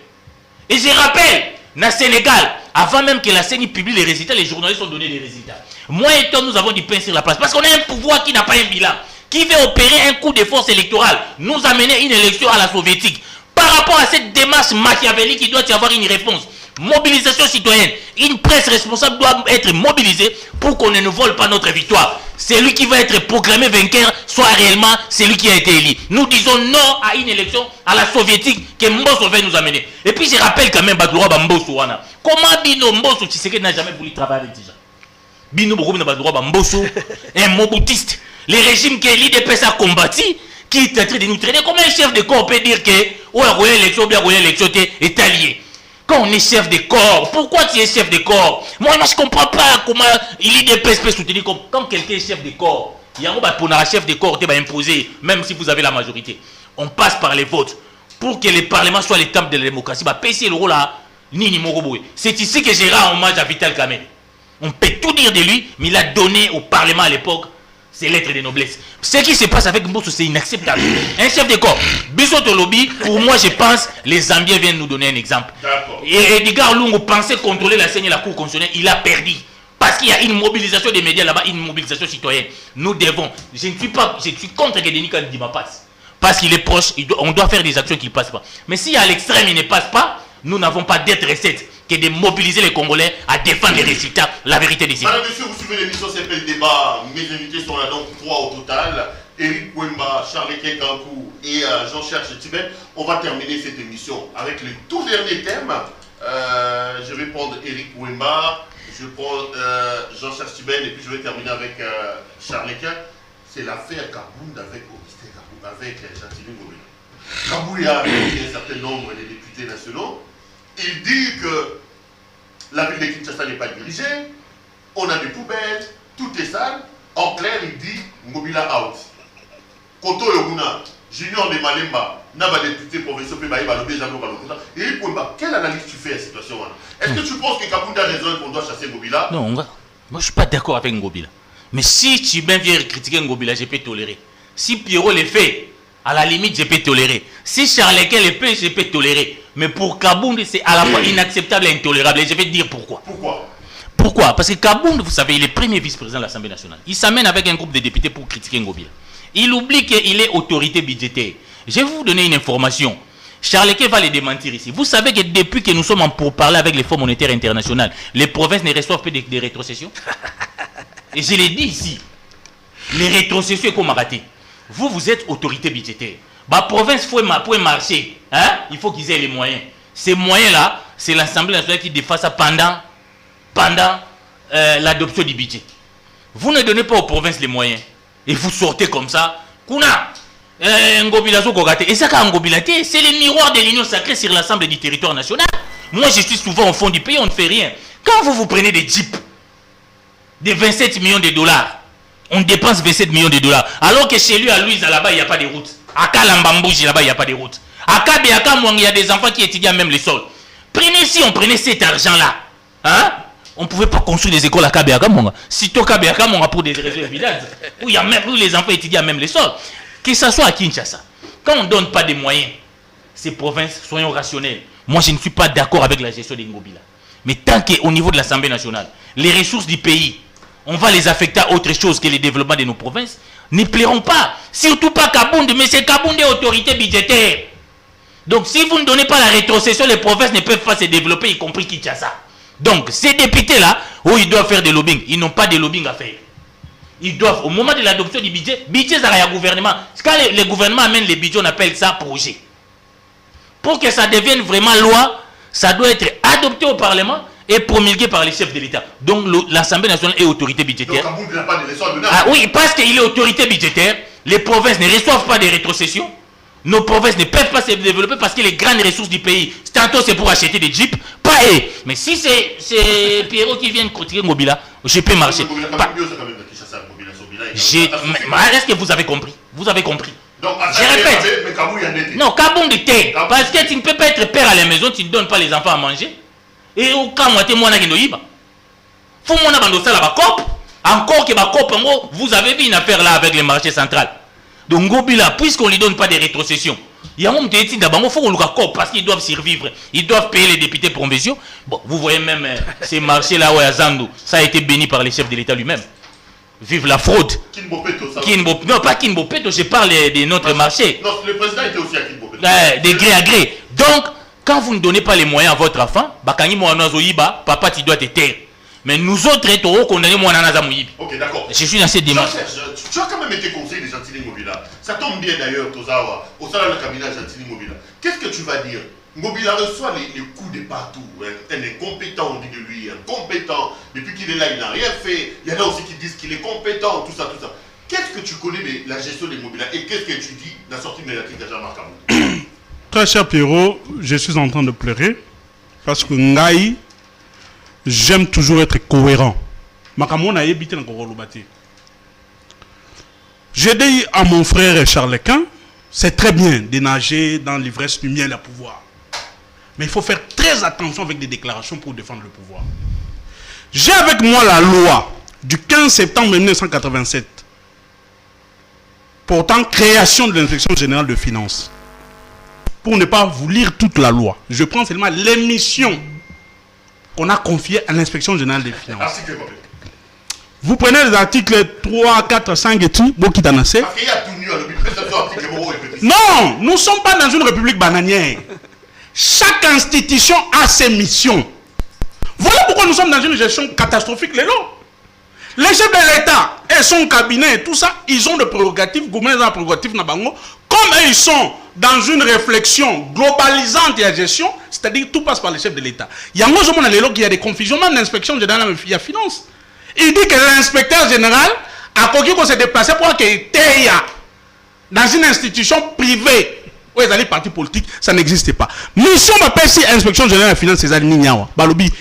Et je rappelle, dans le Sénégal, avant même que la CENI publie les résultats, les journalistes ont donné des résultats. Moi et toi, nous avons du pain sur la place. Parce qu'on a un pouvoir qui n'a pas un bilan. Qui veut opérer un coup de force électorale, nous amener une élection à la soviétique. Par rapport à cette démarche machiavélique, il doit y avoir une réponse. Mobilisation citoyenne. Une presse responsable doit être mobilisée pour qu'on ne nous vole pas notre victoire. Celui qui va être proclamé vainqueur soit réellement celui qui a été élu. Nous disons non à une élection à la soviétique que Mbosso va nous amener. Et puis je rappelle quand même Badouroua Mbosso. Comment Bino Mbosso Tshisekedi n'a jamais voulu travailler déjà. Bino Badouroua Mbosso, un moboutiste. Les régimes que l'IDPS a combattu, qui est en train de nous traîner, comment un chef de corps peut dire que l'élection est allié? Quand on est chef de corps, pourquoi tu es chef de corps? Moi je ne comprends pas comment l'IDPS peut soutenir comme quelqu'un est chef de corps. Il y a un chef de corps qui va imposer, même si vous avez la majorité. On passe par les votes pour que le Parlement soit le temple de la démocratie. C'est ici que j'ai rendu hommage à Vital Kamerhe. On peut tout dire de lui, mais il a donné au Parlement à l'époque ses lettres de noblesse. Ce qui se passe avec Mbosso, c'est inacceptable. Un chef de corps, Bissot Lobby, pour moi, je pense, les Zambiens viennent nous donner un exemple. Et Edgar Lungu pensait contrôler la scène et la Cour constitutionnelle, il a perdu. Parce qu'il y a une mobilisation des médias là-bas, une mobilisation citoyenne. Nous devons, je suis contre que Denis Kadima passe. Parce qu'il est proche, on doit faire des actions qui ne passent pas. Mais si à l'extrême, il ne passe pas, nous n'avons pas d'autre recette que de mobiliser les Congolais à défendre les résultats, la vérité des Madame, monsieur, vous suivez l'émission, c'est le débat. Mes invités sont là donc 3 au total. Eric Wemba, Charleke Kankou et Jean-Cherche Tibet. On va terminer cette émission avec le tout dernier thème. Je vais prendre Eric Wemba, je prends Jean-Charles Tibet et puis je vais terminer avec Charleke. C'est l'affaire Kabound avec Gentilly Ngobila. Kabound a réuni un certain nombre de députés nationaux. Il dit que la ville de Kinshasa n'est pas dirigée, on a des poubelles, tout est sale. En clair, il dit Ngobila out. Koto Yoguna, Junior de Malemba, Naba député provincial, Eric Wemba, quelle analyse tu fais à la situation? Est-ce que tu penses que Kabound a raison et qu'on doit chasser Ngobila? Non, moi je ne suis pas d'accord avec Ngobila. Mais si tu viens critiquer Ngobila, je peux tolérer. Si Pierrot le fait, à la limite, je peux tolérer. Si Charleke le fait, je peux tolérer. Mais pour Kabound, c'est à la fois inacceptable et intolérable. Et je vais te dire pourquoi. Pourquoi? Parce que Kabound, vous savez, il est premier vice-président de l'Assemblée nationale. Il s'amène avec un groupe de députés pour critiquer Ngobila. Il oublie qu'il est autorité budgétaire. Je vais vous donner une information. Charleke va les démentir ici. Vous savez que depuis que nous sommes en pourparlers avec les Fonds monétaires internationaux, les provinces ne reçoivent plus des rétrocessions. Et je l'ai dit ici. Les rétrocessions sont comme raté. Vous êtes autorité budgétaire. La province pour marcher, hein? Il faut qu'ils aient les moyens. Ces moyens-là, c'est l'Assemblée nationale qui défend ça pendant l'adoption du budget. Vous ne donnez pas aux provinces les moyens. Et vous sortez comme ça. Kuna, Ngobila Zokogate. Et ça, quand Ngobila, c'est le miroir de l'Union sacrée sur l'ensemble du territoire national. Moi, je suis souvent au fond du pays, on ne fait rien. Quand vous prenez des jeeps de 27 millions de dollars, on dépense 27 millions de dollars. Alors que chez lui, à Louise, là-bas, il n'y a pas de route. À Kalambambouji, là-bas, il n'y a pas de route. À Kabeaka, il y a des enfants qui étudient même les sols. Prenez, si on prenait cet argent-là, hein, on ne pouvait pas construire des écoles à Kabeaka, sitôt Kabeaka, pour des raisons évidentes, où il y a même, où les enfants étudient même les sols. Que ce soit à Kinshasa, quand on ne donne pas de moyens, ces provinces, soyons rationnels. Moi, je ne suis pas d'accord avec la gestion des Ngobila. Mais tant qu'au niveau de l'Assemblée nationale, les ressources du pays, on va les affecter à autre chose que le développement de nos provinces, n'y plairont pas. Surtout pas Kabound, mais c'est Kabound et autorité budgétaire. Donc, si vous ne donnez pas la rétrocession, les provinces ne peuvent pas se développer, y compris Kinshasa. Donc, ces députés-là, où ils doivent faire des lobbying, ils n'ont pas de lobbying à faire. Ils doivent, au moment de l'adoption du budget, ça va y a gouvernement. Quand le gouvernement amène les budgets, on appelle ça projet. Pour que ça devienne vraiment loi, ça doit être adopté au Parlement et promulgué par les chefs de l'État. Donc l'Assemblée nationale est autorité budgétaire. Donc Kabound n'a pas de leçons à donner. Ah oui, parce qu'il est autorité budgétaire, les provinces ne reçoivent pas de rétrocessions. Nos provinces ne peuvent pas se développer parce que les grandes ressources du pays, tantôt c'est pour acheter des jeeps, pas eux. Mais si c'est Pierrot qui vient de Ngobila, je peux marcher. Est-ce que vous avez compris? Vous avez compris. Donc, je répète. Mais Kabound y en était. Non, Kabound était. Parce que tu ne peux pas être père à la maison, tu ne donnes pas les enfants à manger. Et au cas où tu es moi, faut mon abandon ça la COP. Encore que ma COP, vous avez vu une affaire là avec le marché central. Donc Ngobila, puisqu'on ne lui donne pas de rétrocession, il y a un moment où il faut qu'on le COP parce qu'ils doivent survivre. Ils doivent payer les députés provinciaux. Bon, vous voyez même ces marchés là où à Zandu, ça a été béni par les chefs de l'État lui-même. Vive la fraude. Non, pas Kinbopeto, je parle de notre marché. Non, le président était aussi à Kinbopeto. De gré à gré. Donc, quand vous ne donnez pas les moyens à votre enfant, papa, tu dois te taire. Mais nous autres, ok, d'accord. Je suis dans cette démarche. Tu as quand même été conseiller de Gentili Ngobila. Ça tombe bien d'ailleurs, Tozawa, au sein du cabinet de Gentili Ngobila. Qu'est-ce que tu vas dire? Ngobila reçoit les coups de partout. Un incompétent, on dit de lui, incompétent. Depuis qu'il est là, il n'a rien fait. Il y en a aussi qui disent qu'il est compétent, tout ça, tout ça. Qu'est-ce que tu connais de la gestion de Ngobila et qu'est-ce que tu dis de la sortie médiatique de Jean-Marc Kabound? Très cher Pierrot, je suis en train de pleurer parce que Ngaï, j'aime toujours être cohérent. J'ai dit à mon frère Charles Quint, c'est très bien de nager dans l'ivresse du miel à pouvoir. Mais il faut faire très attention avec des déclarations pour défendre le pouvoir. J'ai avec moi la loi du 15 septembre 1987 portant création de l'inspection générale de finances. Pour ne pas vous lire toute la loi, je prends seulement l'émission qu'on a confiée à l'inspection générale des finances. Vous prenez les articles 3, 4, 5 et tout, non, nous ne sommes pas dans une république bananière. Chaque institution a ses missions. Voilà pourquoi nous sommes dans une gestion catastrophique. Les chefs de l'État et son cabinet et tout ça, ils ont des prérogatives, comme ils sont dans une réflexion globalisante de la gestion, c'est-à-dire tout passe par les chefs de l'État. Il y a des confusions, même l'inspection générale de la finance. Il dit que l'inspecteur général a connu qu'on s'est déplacé pour qu'il était dans une institution privée. Où ils allaient partis politiques, ça n'existait pas. Mission m'appelle si inspection générale de la finance, c'est Niniawa. Balobi,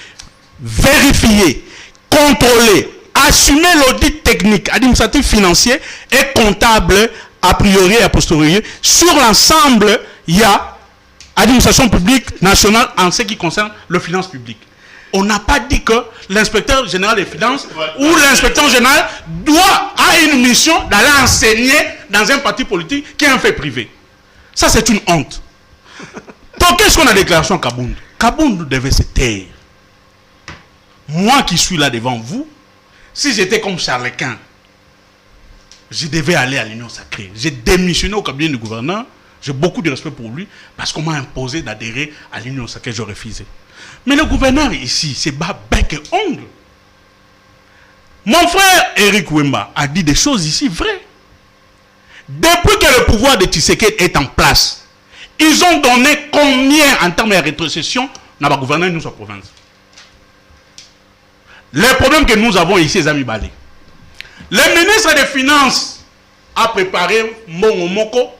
vérifier, contrôler, assumer l'audit technique, administratif, financier et comptable a priori et a posteriori sur l'ensemble, il y a administration publique nationale en ce qui concerne le finance publique. On n'a pas dit que l'inspecteur général des finances ou l'inspecteur général a une mission d'aller enseigner dans un parti politique qui est un fait privé. Ça, c'est une honte. Donc, qu'est-ce qu'on a déclaré sur Kabound? Kabound devait se taire. Moi qui suis là devant vous, si j'étais comme Charles Quint, je devais aller à l'Union sacrée. J'ai démissionné au cabinet du gouverneur. J'ai beaucoup de respect pour lui parce qu'on m'a imposé d'adhérer à l'Union sacrée. J'ai refusé. Mais le gouverneur ici, c'est bas bec et ongle. Mon frère Eric Wemba a dit des choses ici vraies. Depuis que le pouvoir de Tshisekedi est en place, ils ont donné combien en termes de rétrocession dans le gouvernement de notre province? Les problèmes que nous avons ici, les amis Balé. Le ministre des Finances a préparé Mongo Moko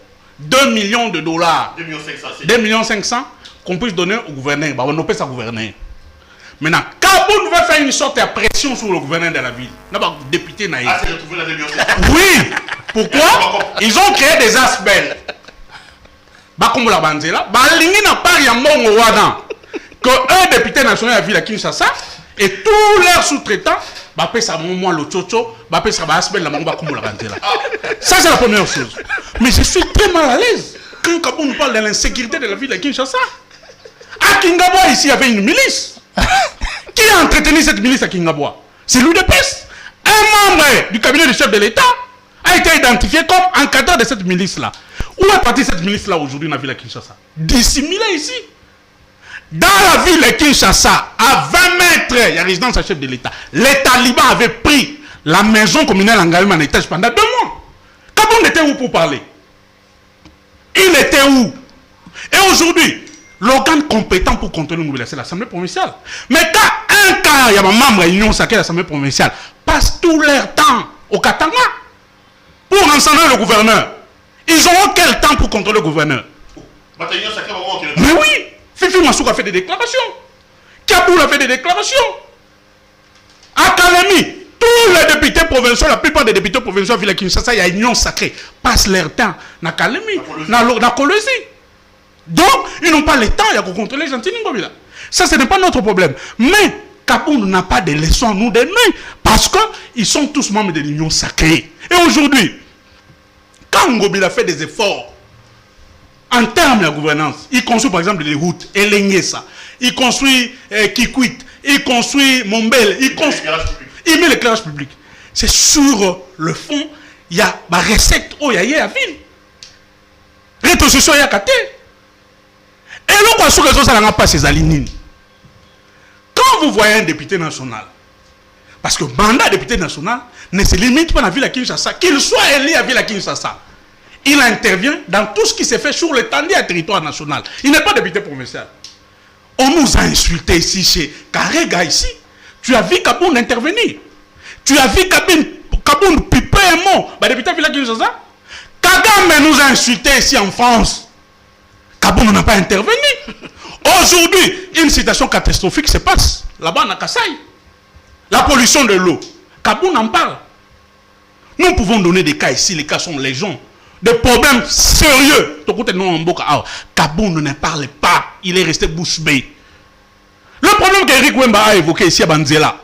2 millions de dollars. 2 500 000. 2 500 000 qu'on puisse donner au gouverneur. Bah, on ne peut pas gouverner. Maintenant, Kaboun veut faire une sorte de pression sur le gouverneur de la ville. N'a pas député naïf. Ah, c'est retrouvé la 2 500 000. Oui. Pourquoi? Ils ont créé des aspects. Bah, comme la banzela, bah, l'ingé n'a pas rien bon au Ouadan. Que un député national de la ville à Kinshasa et tous leurs sous-traitants, bah, paye ça, moi, le tchocho, bah, paye ça, bah, aspect, la mamba, comme la banzela. Ça, c'est la première chose. Mais je suis très mal à l'aise quand Kaboun nous parle de l'insécurité de la ville à Kinshasa. À Kingaboua, ici, il y avait une milice. Qui a entretenu cette milice à Kingaboua? C'est l'UDPS. Un membre du cabinet du chef de l'État a été identifié comme encadrant de cette milice-là. Où est partie cette milice-là aujourd'hui dans la ville de Kinshasa? Dissimulée ici. Dans la ville de Kinshasa, à 20 mètres, il y a résidence à chef de l'État. Les talibans avaient pris la maison communale en Galma en étage pendant 2 mois. Kaboun était où pour parler? Il était où? Et aujourd'hui, l'organe compétent pour contrôler le gouvernement, c'est l'Assemblée provinciale. Mais quand un cas, il y a un membre de l'Union sacrée de l'Assemblée provinciale, passe tout leur temps au Katanga pour encenser le gouverneur, ils auront quel temps pour contrôler le gouverneur? Mais oui, Fifi Massouk a fait des déclarations. Kaboul a fait des déclarations. À Kalemi, tous les députés provinciaux, la plupart des députés provinciaux de la Kinshasa, il y a une union sacrée, passent leur temps dans Kalemi, dans Kolwezi. Donc, ils n'ont pas le temps, il y a qu'on contrôler les gens. Ça, ce n'est pas notre problème. Mais Kaboul n'a pas de leçons à nous donner parce qu'ils sont tous membres de l'union sacrée. Et aujourd'hui, quand Ngobila fait des efforts en termes de gouvernance, il construit par exemple les routes, Elengesa, il construit Kikwit, il construit Mombel, il met l'éclairage public. C'est sur le fond, il y a ma recette où il y a ville. Rétrocession, il y a Kate. Et là, sur les autres, ça n'a pas ces alignés. Quand vous voyez un député national, parce que le mandat de député national ne se limite pas à la ville à Kinshasa, qu'il soit élu à la ville à Kinshasa, il intervient dans tout ce qui se fait sur l'étendue du territoire national. Il n'est pas député provincial. On nous a insultés ici chez Karega ici. Tu as vu Kaboun intervenir. Tu as vu Kaboun piper un mot. Bah, député de la Kinshasa. Kagame nous a insultés ici en France. Kaboun n'a pas intervenu. Aujourd'hui, une situation catastrophique se passe là-bas à Kassai. La pollution de l'eau. Kaboun en parle. Nous pouvons donner des cas ici. Les cas sont légion. Des problèmes sérieux. Kaboun ne parle pas. Il est resté bouche bée. Le problème qu'Eric Wemba a évoqué ici à Banzela.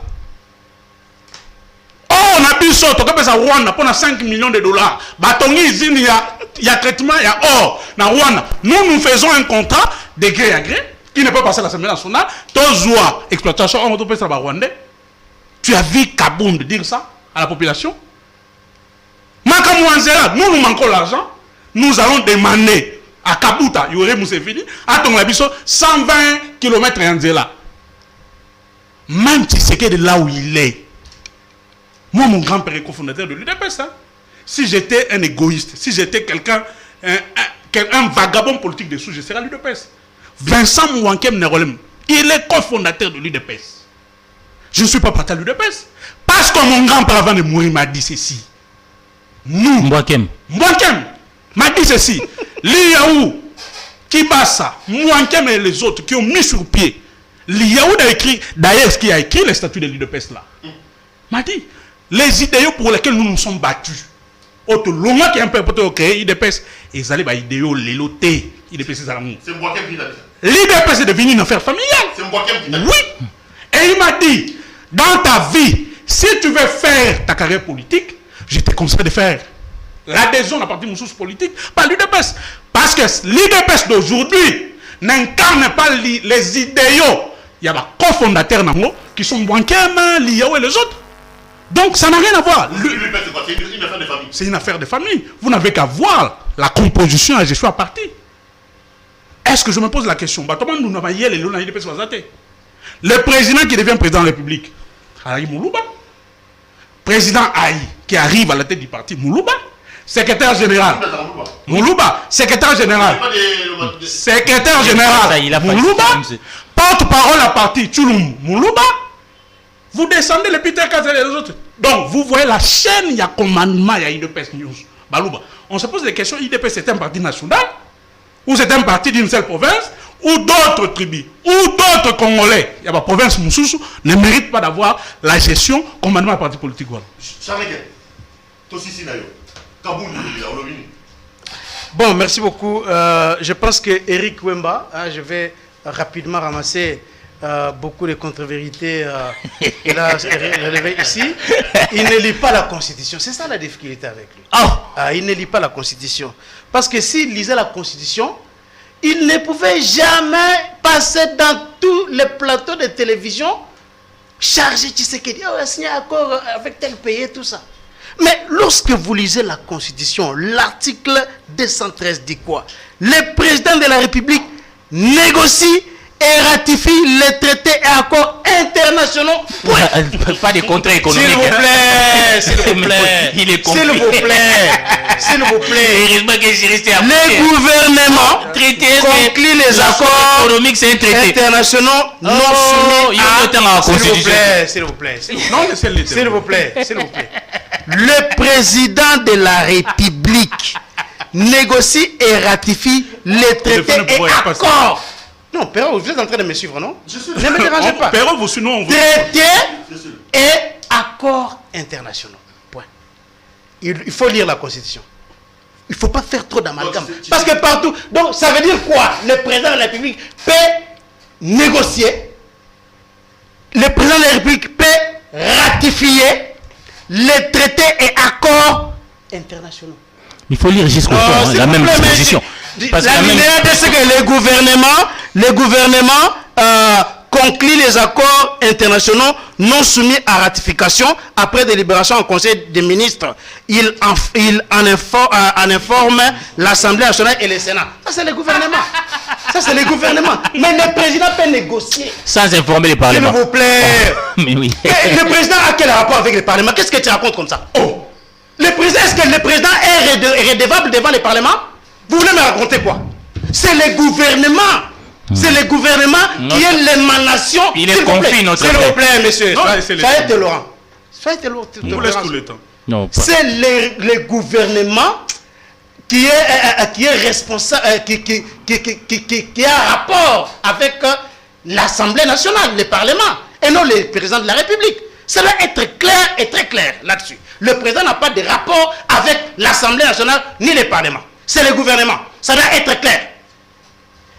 Oh, on a vu ça. Rwanda pour 5 millions de dollars. Batongi, il y a traitement, il y a or. Dans Rwanda, nous faisons un contrat de gré à gré qui ne peut passer à l'Assemblée nationale. Tozoa, exploitation, on peut faire Rwandais. Tu as vu Kaboun dire ça à la population? Nous manquons l'argent. Nous allons demander à Kabuta, Yore Museveni, à Tonglabiso, 120 km en Zela. Même si c'est que de là où il est. Moi, mon grand-père est cofondateur de l'UDPS. Hein? Si j'étais un égoïste, si j'étais quelqu'un, un vagabond politique dessous, je serais à l'UDPS. Vincent Mouankem Nerolem, il est cofondateur de l'UDPS. Je ne suis pas parti à l'UDPS. Parce que mon grand-père avant de mourir m'a dit ceci. Nous, Mouankem m'a dit ceci. Liaou, Kibasa, Mouankem et les autres qui ont mis sur pied. Liaou a écrit, d'ailleurs, ce qui a écrit les statuts de l'UDPS là, m'a dit, les idéaux pour lesquels nous nous sommes battus, autre longuement qui est un peu créé l'UDPS, ils allaient idéaux, les lotés, l'UDPS c'est l'amour. C'est Mouankem qui l'a dit. L'UDPS est devenu une affaire familiale. C'est Mouankem qui l'a dit. Oui. Et il m'a dit, dans ta vie, si tu veux faire ta carrière politique, je te conseille de faire l'adhésion à la partie moussous politique par l'UDPS. Parce que l'UDPS d'aujourd'hui n'incarne pas les idéaux. Il y a des cofondateurs qui sont Mouankem, Liao et les autres. Donc ça n'a rien à voir. C'est une affaire de famille. C'est une affaire de famille. Vous n'avez qu'à voir la composition et la gestion à partie. Est-ce que je me pose la question? Le président qui devient président de la République, Harry Moulouba. Président Aïe, qui arrive à la tête du parti, Moulouba. Secrétaire général, Moulouba. Secrétaire général, Moulouba. Porte-parole à parti, Tchouloum, Moulouba. Vous descendez les Peter Kazel et les autres. Donc, vous voyez la chaîne, il y a commandement, il y a une presse news. Balouba. On se pose des questions, IDP c'est un parti national, ou c'est un parti d'une seule province, ou d'autres tribus, ou d'autres Congolais. Il y a ma province Moussoussou ne mérite pas d'avoir la gestion commandement d'un parti politique. Voilà. Bon, merci beaucoup. Je pense que Eric Wemba, je vais rapidement ramasser beaucoup de contre-vérités qu'il a relevées ici. Il ne lit pas la Constitution. C'est ça la difficulté avec lui. Il ne lit pas la Constitution. Parce que s'il lisait la Constitution, il ne pouvait jamais passer dans tous les plateaux de télévision chargé Tshisekedi. On a signé un accord avec tel pays et tout ça. Mais lorsque vous lisez la Constitution, l'article 213 dit quoi? Le président de la République négocie et ratifie les traités et accords internationaux. Pas de contrats économiques. S'il vous plaît, s'il vous plaît. Il est s'il vous plaît, s'il vous plaît. Les gouvernements concluent les accords économiques, c'est un traité internationaux non soumis à... S'il vous plaît, s'il vous plaît. Le président de la République négocie et ratifie les traités et accords. Non, Perrault, vous êtes en train de me suivre, non? Ne me dérangez pas. Perrault, vous suivez, non? Traités et accords internationaux. Point. Il faut lire la Constitution. Il ne faut pas faire trop d'amalgame. Parce que partout... Donc, ça veut dire quoi? Le président de la République peut négocier. Le président de la République peut ratifier les traités et accords internationaux. Il faut lire jusqu'au fond, la même disposition. La linéa de ce que les gouvernements concluent les accords internationaux non soumis à ratification après délibération en Conseil des ministres. Il en informe l'Assemblée nationale et le Sénat. Ça, c'est le gouvernement. Ça, c'est le gouvernement. Mais le président peut négocier. Sans informer le Parlement. S'il vous plaît. Mais oui. Le président a quel rapport avec le Parlement? Qu'est-ce que tu racontes comme ça? Le président, est-ce que le président est redevable devant le Parlement? Vous voulez me raconter quoi? C'est le gouvernement. C'est le gouvernement qui est l'émanation. Il est conflit, notre frère. S'il vous plaît, monsieur. Soyez tolérant. On vous laisse tout le temps. C'est le gouvernement qui est responsable, qui a un rapport avec l'Assemblée nationale, le Parlement, et non le président de la République. Ça doit être clair et très clair là-dessus. Le président n'a pas de rapport avec l'Assemblée nationale ni le Parlement. C'est le gouvernement. Ça doit être clair.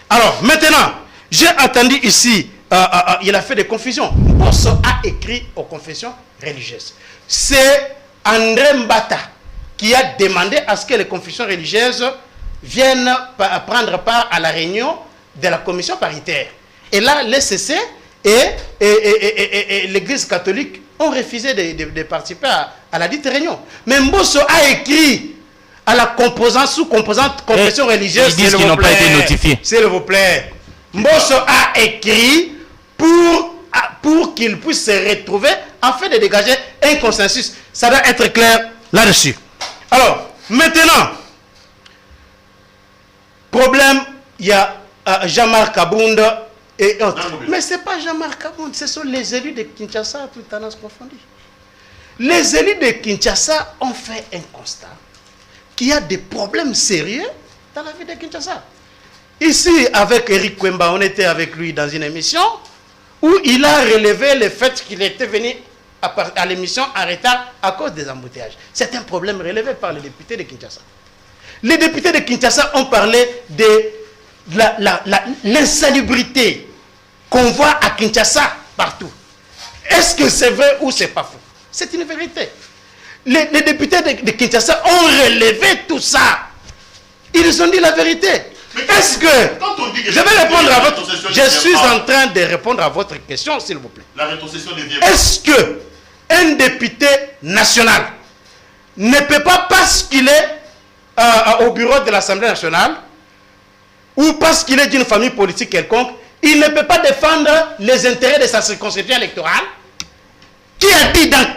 Alors, maintenant, j'ai entendu ici, il a fait des confusions. Bosso a écrit aux confessions religieuses. C'est André Mbata qui a demandé à ce que les confessions religieuses viennent prendre part à la réunion de la commission paritaire. Et là, l'ECC et l'Église catholique ont refusé de participer à la dite réunion. Mais Bosso a écrit à la composante, sous-composante confession religieuse. Ils disent qu'ils n'ont pas été notifiés. S'il vous plaît. Mbosso a écrit pour qu'il puisse se retrouver afin de dégager un consensus. Ça doit être clair là-dessus. Alors, maintenant, problème, il y a Jean-Marc Kabunda et autres. Mais ce n'est pas Jean-Marc Kabunda, ce sont les élus de Kinshasa, tout tendance confondue. Les élus de Kinshasa ont fait un constat qu'il y a des problèmes sérieux dans la vie de Kinshasa. Ici, avec Eric Kwemba, on était avec lui dans une émission où il a relevé le fait qu'il était venu à l'émission en retard à cause des embouteillages. C'est un problème relevé par les députés de Kinshasa. Les députés de Kinshasa ont parlé de l'insalubrité qu'on voit à Kinshasa partout. Est-ce que c'est vrai ou c'est pas faux? C'est une vérité. Les députés de Kinshasa ont relevé tout ça. Ils ont dit la vérité. Est-ce que... Je vais répondre à votre... Je suis en train de répondre à votre question, s'il vous plaît. La rétrocession ne vient Est-ce que un député national ne peut pas, parce qu'il est au bureau de l'Assemblée nationale, ou parce qu'il est d'une famille politique quelconque, il ne peut pas défendre les intérêts de sa circonscription électorale? Qui a dit dans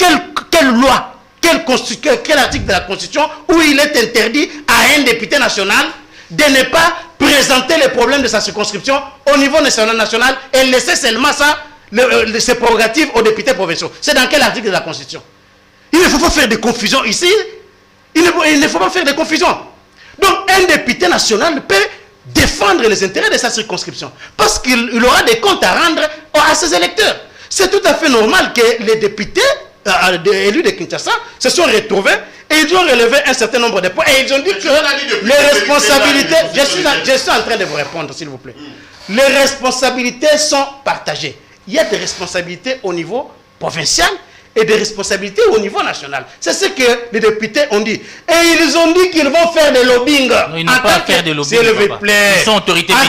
quelle loi, quel article de la Constitution où il est interdit à un député national de ne pas présenter les problèmes de sa circonscription au niveau national et laisser seulement ça, ses prérogatives aux députés provinciaux? C'est dans quel article de la Constitution? Il ne faut pas faire de confusion ici. Il ne faut pas faire de confusion. Donc, un député national peut défendre les intérêts de sa circonscription parce qu'il aura des comptes à rendre à ses électeurs. C'est tout à fait normal que les députés élus de Kinshasa se sont retrouvés et ils ont relevé un certain nombre de points. Et ils ont dit que les responsabilités... Je suis en train de vous répondre, s'il vous plaît. Les responsabilités sont partagées. Il y a des responsabilités au niveau provincial et des responsabilités au niveau national. C'est ce que les députés ont dit. Et ils ont dit qu'ils vont faire des lobbying. Non, ils n'ont pas à faire des lobbying. S'il vous plaît. Ils sont autorités en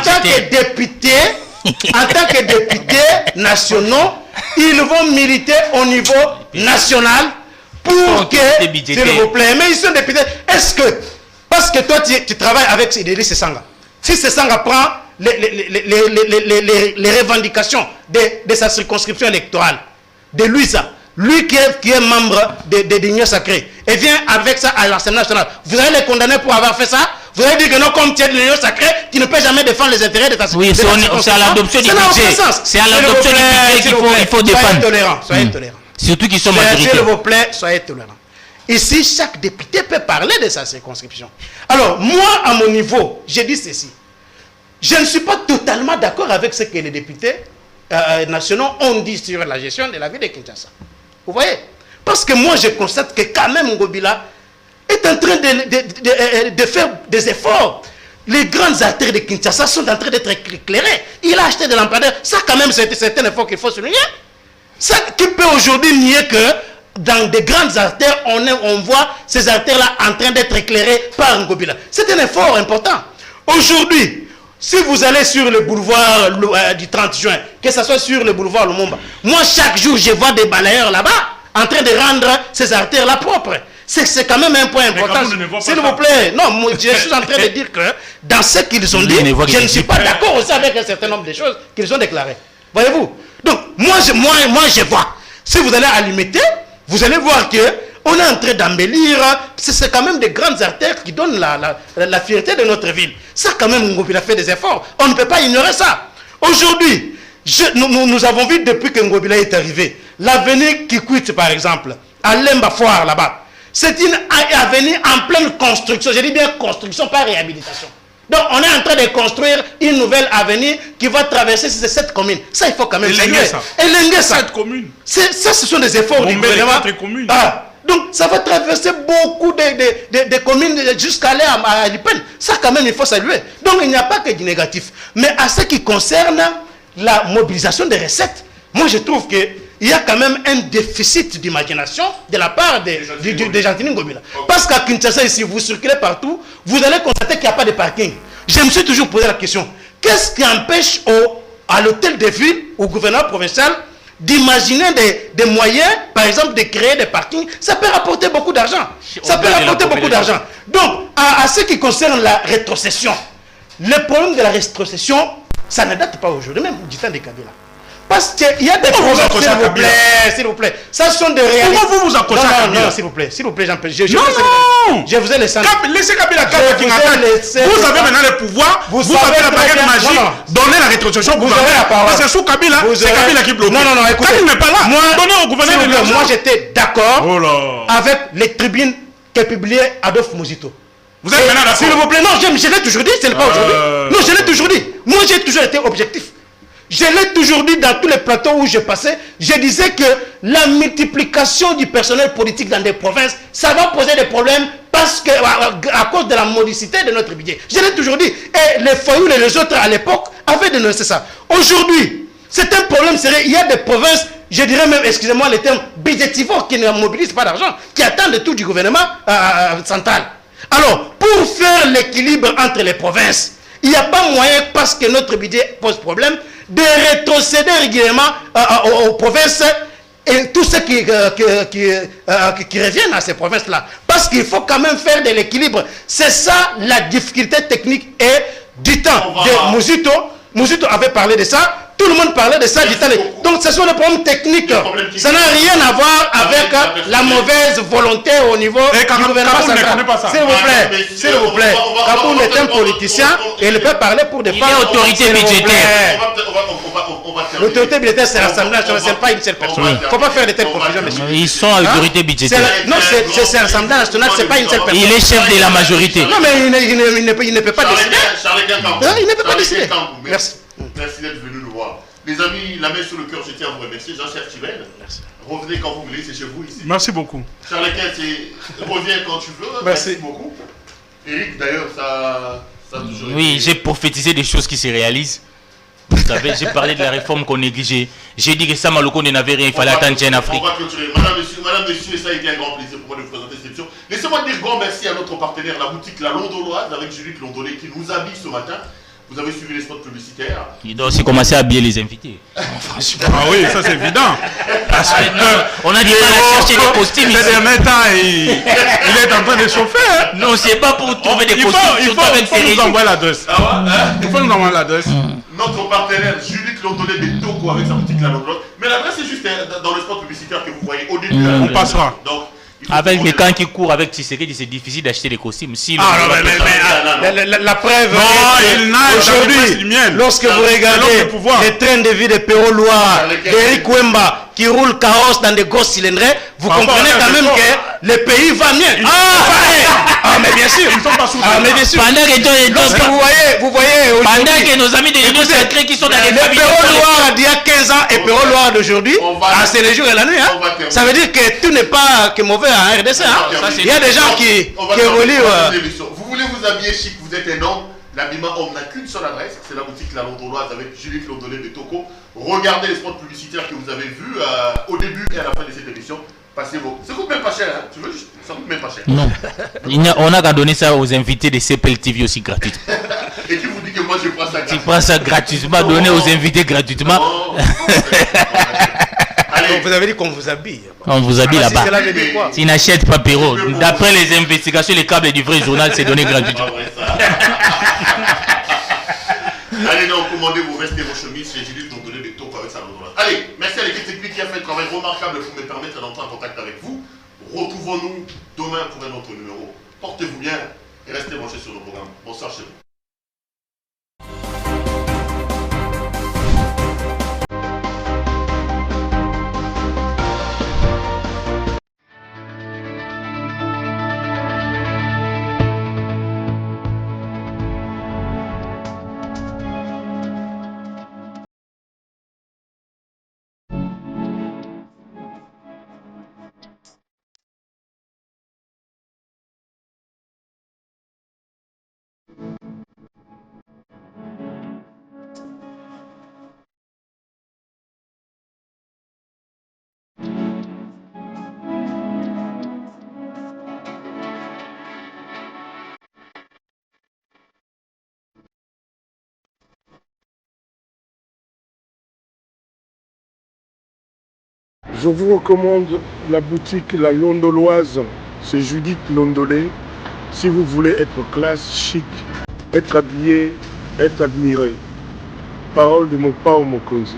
tant que députés nationaux, ils vont militer au niveau national pour que, s'il vous plaît, mais ils sont députés. Est-ce que, parce que toi tu travailles avec Idriss Sesanga, si Sesanga prend les revendications de sa circonscription électorale, de lui ça, lui qui est membre de l'Union Sacrée, et vient avec ça à l'Assemblée nationale, vous allez les condamner pour avoir fait ça? Vous allez dire que non, comme tu es de l'Union Sacrée, tu ne peux jamais défendre les intérêts de ta circonscription. Oui, c'est à l'adoption du budget. C'est à l'adoption du budget qu'il faut défendre. Soyez tolérants, soyez tolérants. Surtout qu'ils sont majoritaires. S'il vous plaît, soyez tolérants. Ici, chaque député peut parler de sa circonscription. Alors, moi, à mon niveau, j'ai dit ceci. Je ne suis pas totalement d'accord avec ce que les députés nationaux ont dit sur la gestion de la ville de Kinshasa. Vous voyez? Parce que moi, je constate que quand même Ngobila est en train de faire des efforts. Les grandes artères de Kinshasa sont en train d'être éclairées. Il a acheté de lampadaires. Ça, quand même, c'est un effort qu'il faut souligner. Ça, qui peut aujourd'hui nier que dans des grandes artères, on voit ces artères-là en train d'être éclairées par Ngobila. C'est un effort important. Aujourd'hui, si vous allez sur le boulevard du 30 juin, que ce soit sur le boulevard Lumumba, moi, chaque jour, je vois des balayeurs là-bas en train de rendre ces artères-là propres. C'est quand même un point important. S'il vous plaît, non, moi, je suis en train de dire que dans ce qu'ils ont dit, je ne suis pas d'accord aussi avec un certain nombre de choses qu'ils ont déclarées. Voyez-vous? Donc, moi, je vois. Si vous allez à l'Imité, vous allez voir que on est en train d'embellir. C'est quand même des grandes artères qui donnent la fierté de notre ville. Ça, quand même, Ngobila a fait des efforts. On ne peut pas ignorer ça. Aujourd'hui, nous avons vu depuis que Ngobila est arrivé, l'avenue Kikwit, par exemple, à Lemba Foire, là-bas, c'est une avenue en pleine construction. Je dis bien construction, pas réhabilitation. Donc, on est en train de construire une nouvelle avenue qui va traverser ces 7 communes. Ça, il faut quand même saluer. Et 7 communes. Ça, ce sont des efforts du gouvernement. Donc, ça va traverser beaucoup de communes jusqu'à aller à Lipen. Ça, quand même, il faut saluer. Donc, il n'y a pas que du négatif. Mais à ce qui concerne la mobilisation des recettes, moi, je trouve qu'il y a quand même un déficit d'imagination de la part de Gentini Ngobila. Parce qu'à Kinshasa, ici, vous circulez partout, vous allez constater qu'il n'y a pas de parking. Je me suis toujours posé la question, qu'est-ce qui empêche à l'hôtel de ville, au gouvernement provincial, d'imaginer des moyens, par exemple, de créer des parkings? Ça peut rapporter beaucoup d'argent. Ça peut rapporter beaucoup d'argent. Donc, à ce qui concerne la rétrocession, le problème de la rétrocession, ça ne date pas aujourd'hui, même du temps de Kabila. Parce qu'il y a des problèmes, s'il vous plaît. Ça sont des réalités. Comment vous accrochez à Kabila? Non, s'il vous plaît, Jean-Pierre. Je vous ai laissé. Laissez Kabila. Vous avez maintenant le pouvoir. Vous avez la baguette magique. Donnez la rétrocession au gouvernement. Parce que sous Kabila, c'est Kabila qui bloque. Non, écoutez. Quand il n'est pas là, donnez au gouvernement de l'argent. Moi, j'étais d'accord avec les tribunes que publiait Adolphe Muzito. Vous êtes maintenant d'accord? S'il vous plaît, non, je l'ai toujours dit, ce n'est pas aujourd'hui. Non, je l'ai toujours dit. Moi, j'ai toujours été objectif. Je l'ai toujours dit dans tous les plateaux où je passais. Je disais que la multiplication du personnel politique dans des provinces, ça va poser des problèmes parce que, à cause de la modicité de notre budget. Je l'ai toujours dit. Et les Fayoul et les autres à l'époque avaient dénoncé ça. Aujourd'hui, c'est un problème sérieux. Il y a des provinces, je dirais même, excusez-moi le terme, budgétivores qui ne mobilisent pas d'argent, qui attendent tout du gouvernement central. Alors, pour faire l'équilibre entre les provinces, il n'y a pas moyen, parce que notre budget pose problème, de rétrocéder régulièrement aux provinces et tout ce qui reviennent à ces provinces-là. Parce qu'il faut quand même faire de l'équilibre. C'est ça la difficulté technique et du temps. Muzito avait parlé de ça. tout le monde parlait de ça d'Italie. Donc ce sont des problèmes techniques. Ça n'a rien à voir avec la mauvaise volonté au niveau du gouvernement central. S'il vous plaît, Kaboun est un politicien et il peut parler pour défendre. Il est autorité budgétaire. L'autorité budgétaire, c'est l'Assemblée nationale, ce n'est pas une seule personne. Il ne faut pas faire de telles confusions, monsieur. Ils sont autorité budgétaire. Non, c'est l'Assemblée nationale, ce n'est pas une seule personne. Il est chef de la majorité. Non, mais il ne peut pas décider. Il ne peut pas décider. Merci. Merci d'être venu nous voir. Les amis, la main sur le cœur, je tiens à vous remercier. Jean-Chef Tivelle, revenez quand vous voulez, c'est chez vous ici. Merci beaucoup. Charles Quint, reviens quand tu veux. Merci beaucoup. Eric, d'ailleurs, ça a toujours été... Oui, j'ai prophétisé des choses qui se réalisent. Vous savez, j'ai parlé de la réforme qu'on négligeait. J'ai dit que Samaloko n'avait rien, il fallait attendre en Afrique. On va clôturer. Madame, monsieur, ça a été un grand plaisir pour moi de vous présenter cette émission. Laissez-moi dire grand merci à notre partenaire, la boutique La Londoloise, avec Julie Londolé, qui nous habille ce matin. Vous avez suivi les spots publicitaires. Il doit aussi commencer à habiller les invités. Franchement. Ah oui, ça c'est évident. Parce que on a du mal à chercher des costumes ici. Ces derniers temps, il est en train de chauffer. Hein? Non, c'est pas pour trouver des costumes. Il faut nous envoyer l'adresse. Il faut nous envoyer l'adresse. Notre partenaire Julie Londolé de Toko avec sa boutique La Londoloise. Mais l'adresse est juste dans le spot publicitaire que vous voyez au début. On passera. Donc, avec les camps qui courent avec Tshisekedi, c'est difficile d'acheter des costumes. Si la preuve, aujourd'hui, lorsque vous regardez les trains de vie de Péro Loire, d'Eric Wemba, qui roulent carrosse dans des grosses cylindrées, vous comprenez quand même que le pays va mieux. Mais bien sûr. Ils ne sont pas sous. Mais bien sûr. Pendant que lorsque vous voyez pendant que nos amis de l'Union sacrée qui sont dans les familles. Le Péro Loire d'il y a 15 ans et Péro Loire d'aujourd'hui, c'est le jour et la nuit. Ça veut dire que tout n'est pas que mauvais en RDC. Il y a des gens qui évoluent. Vous voulez vous habiller chic, vous êtes un homme. L'habillement homme n'a qu'une seule adresse, c'est la boutique La Londoloise avec Julie Londolé de Toko. Regardez les spots publicitaires que vous avez vus au début et à la fin de cette émission. Passez vos. Ça coûte même pas cher, hein. Tu veux juste. Ça coûte même pas cher. Non. On a qu'à donner ça aux invités de CPL TV aussi gratuitement. Et qui vous dit que moi je prends ça gratuitement? Tu prends ça gratuitement, donner aux invités gratuitement. Allez. Vous avez dit qu'on vous habille. On vous habille là-bas. Si tu n'achètes pas Péro. D'après les investigations, les câbles du vrai journal, c'est donné gratuitement. Allez donc, commandez vos vestes et vos chemises chez Julie Londolé de Toko avec sa Londoloise. Allez, merci à l'équipe technique qui a fait un travail remarquable pour me permettre d'entrer en contact avec vous. Retrouvons-nous demain pour un autre numéro. Portez-vous bien et restez branchés sur le programme. Bonsoir chez vous. Je vous recommande la boutique La Londoloise, c'est Judith Londolé. Si vous voulez être classe, chic, être habillé, être admiré. Parole de mon Pao Mokonzi.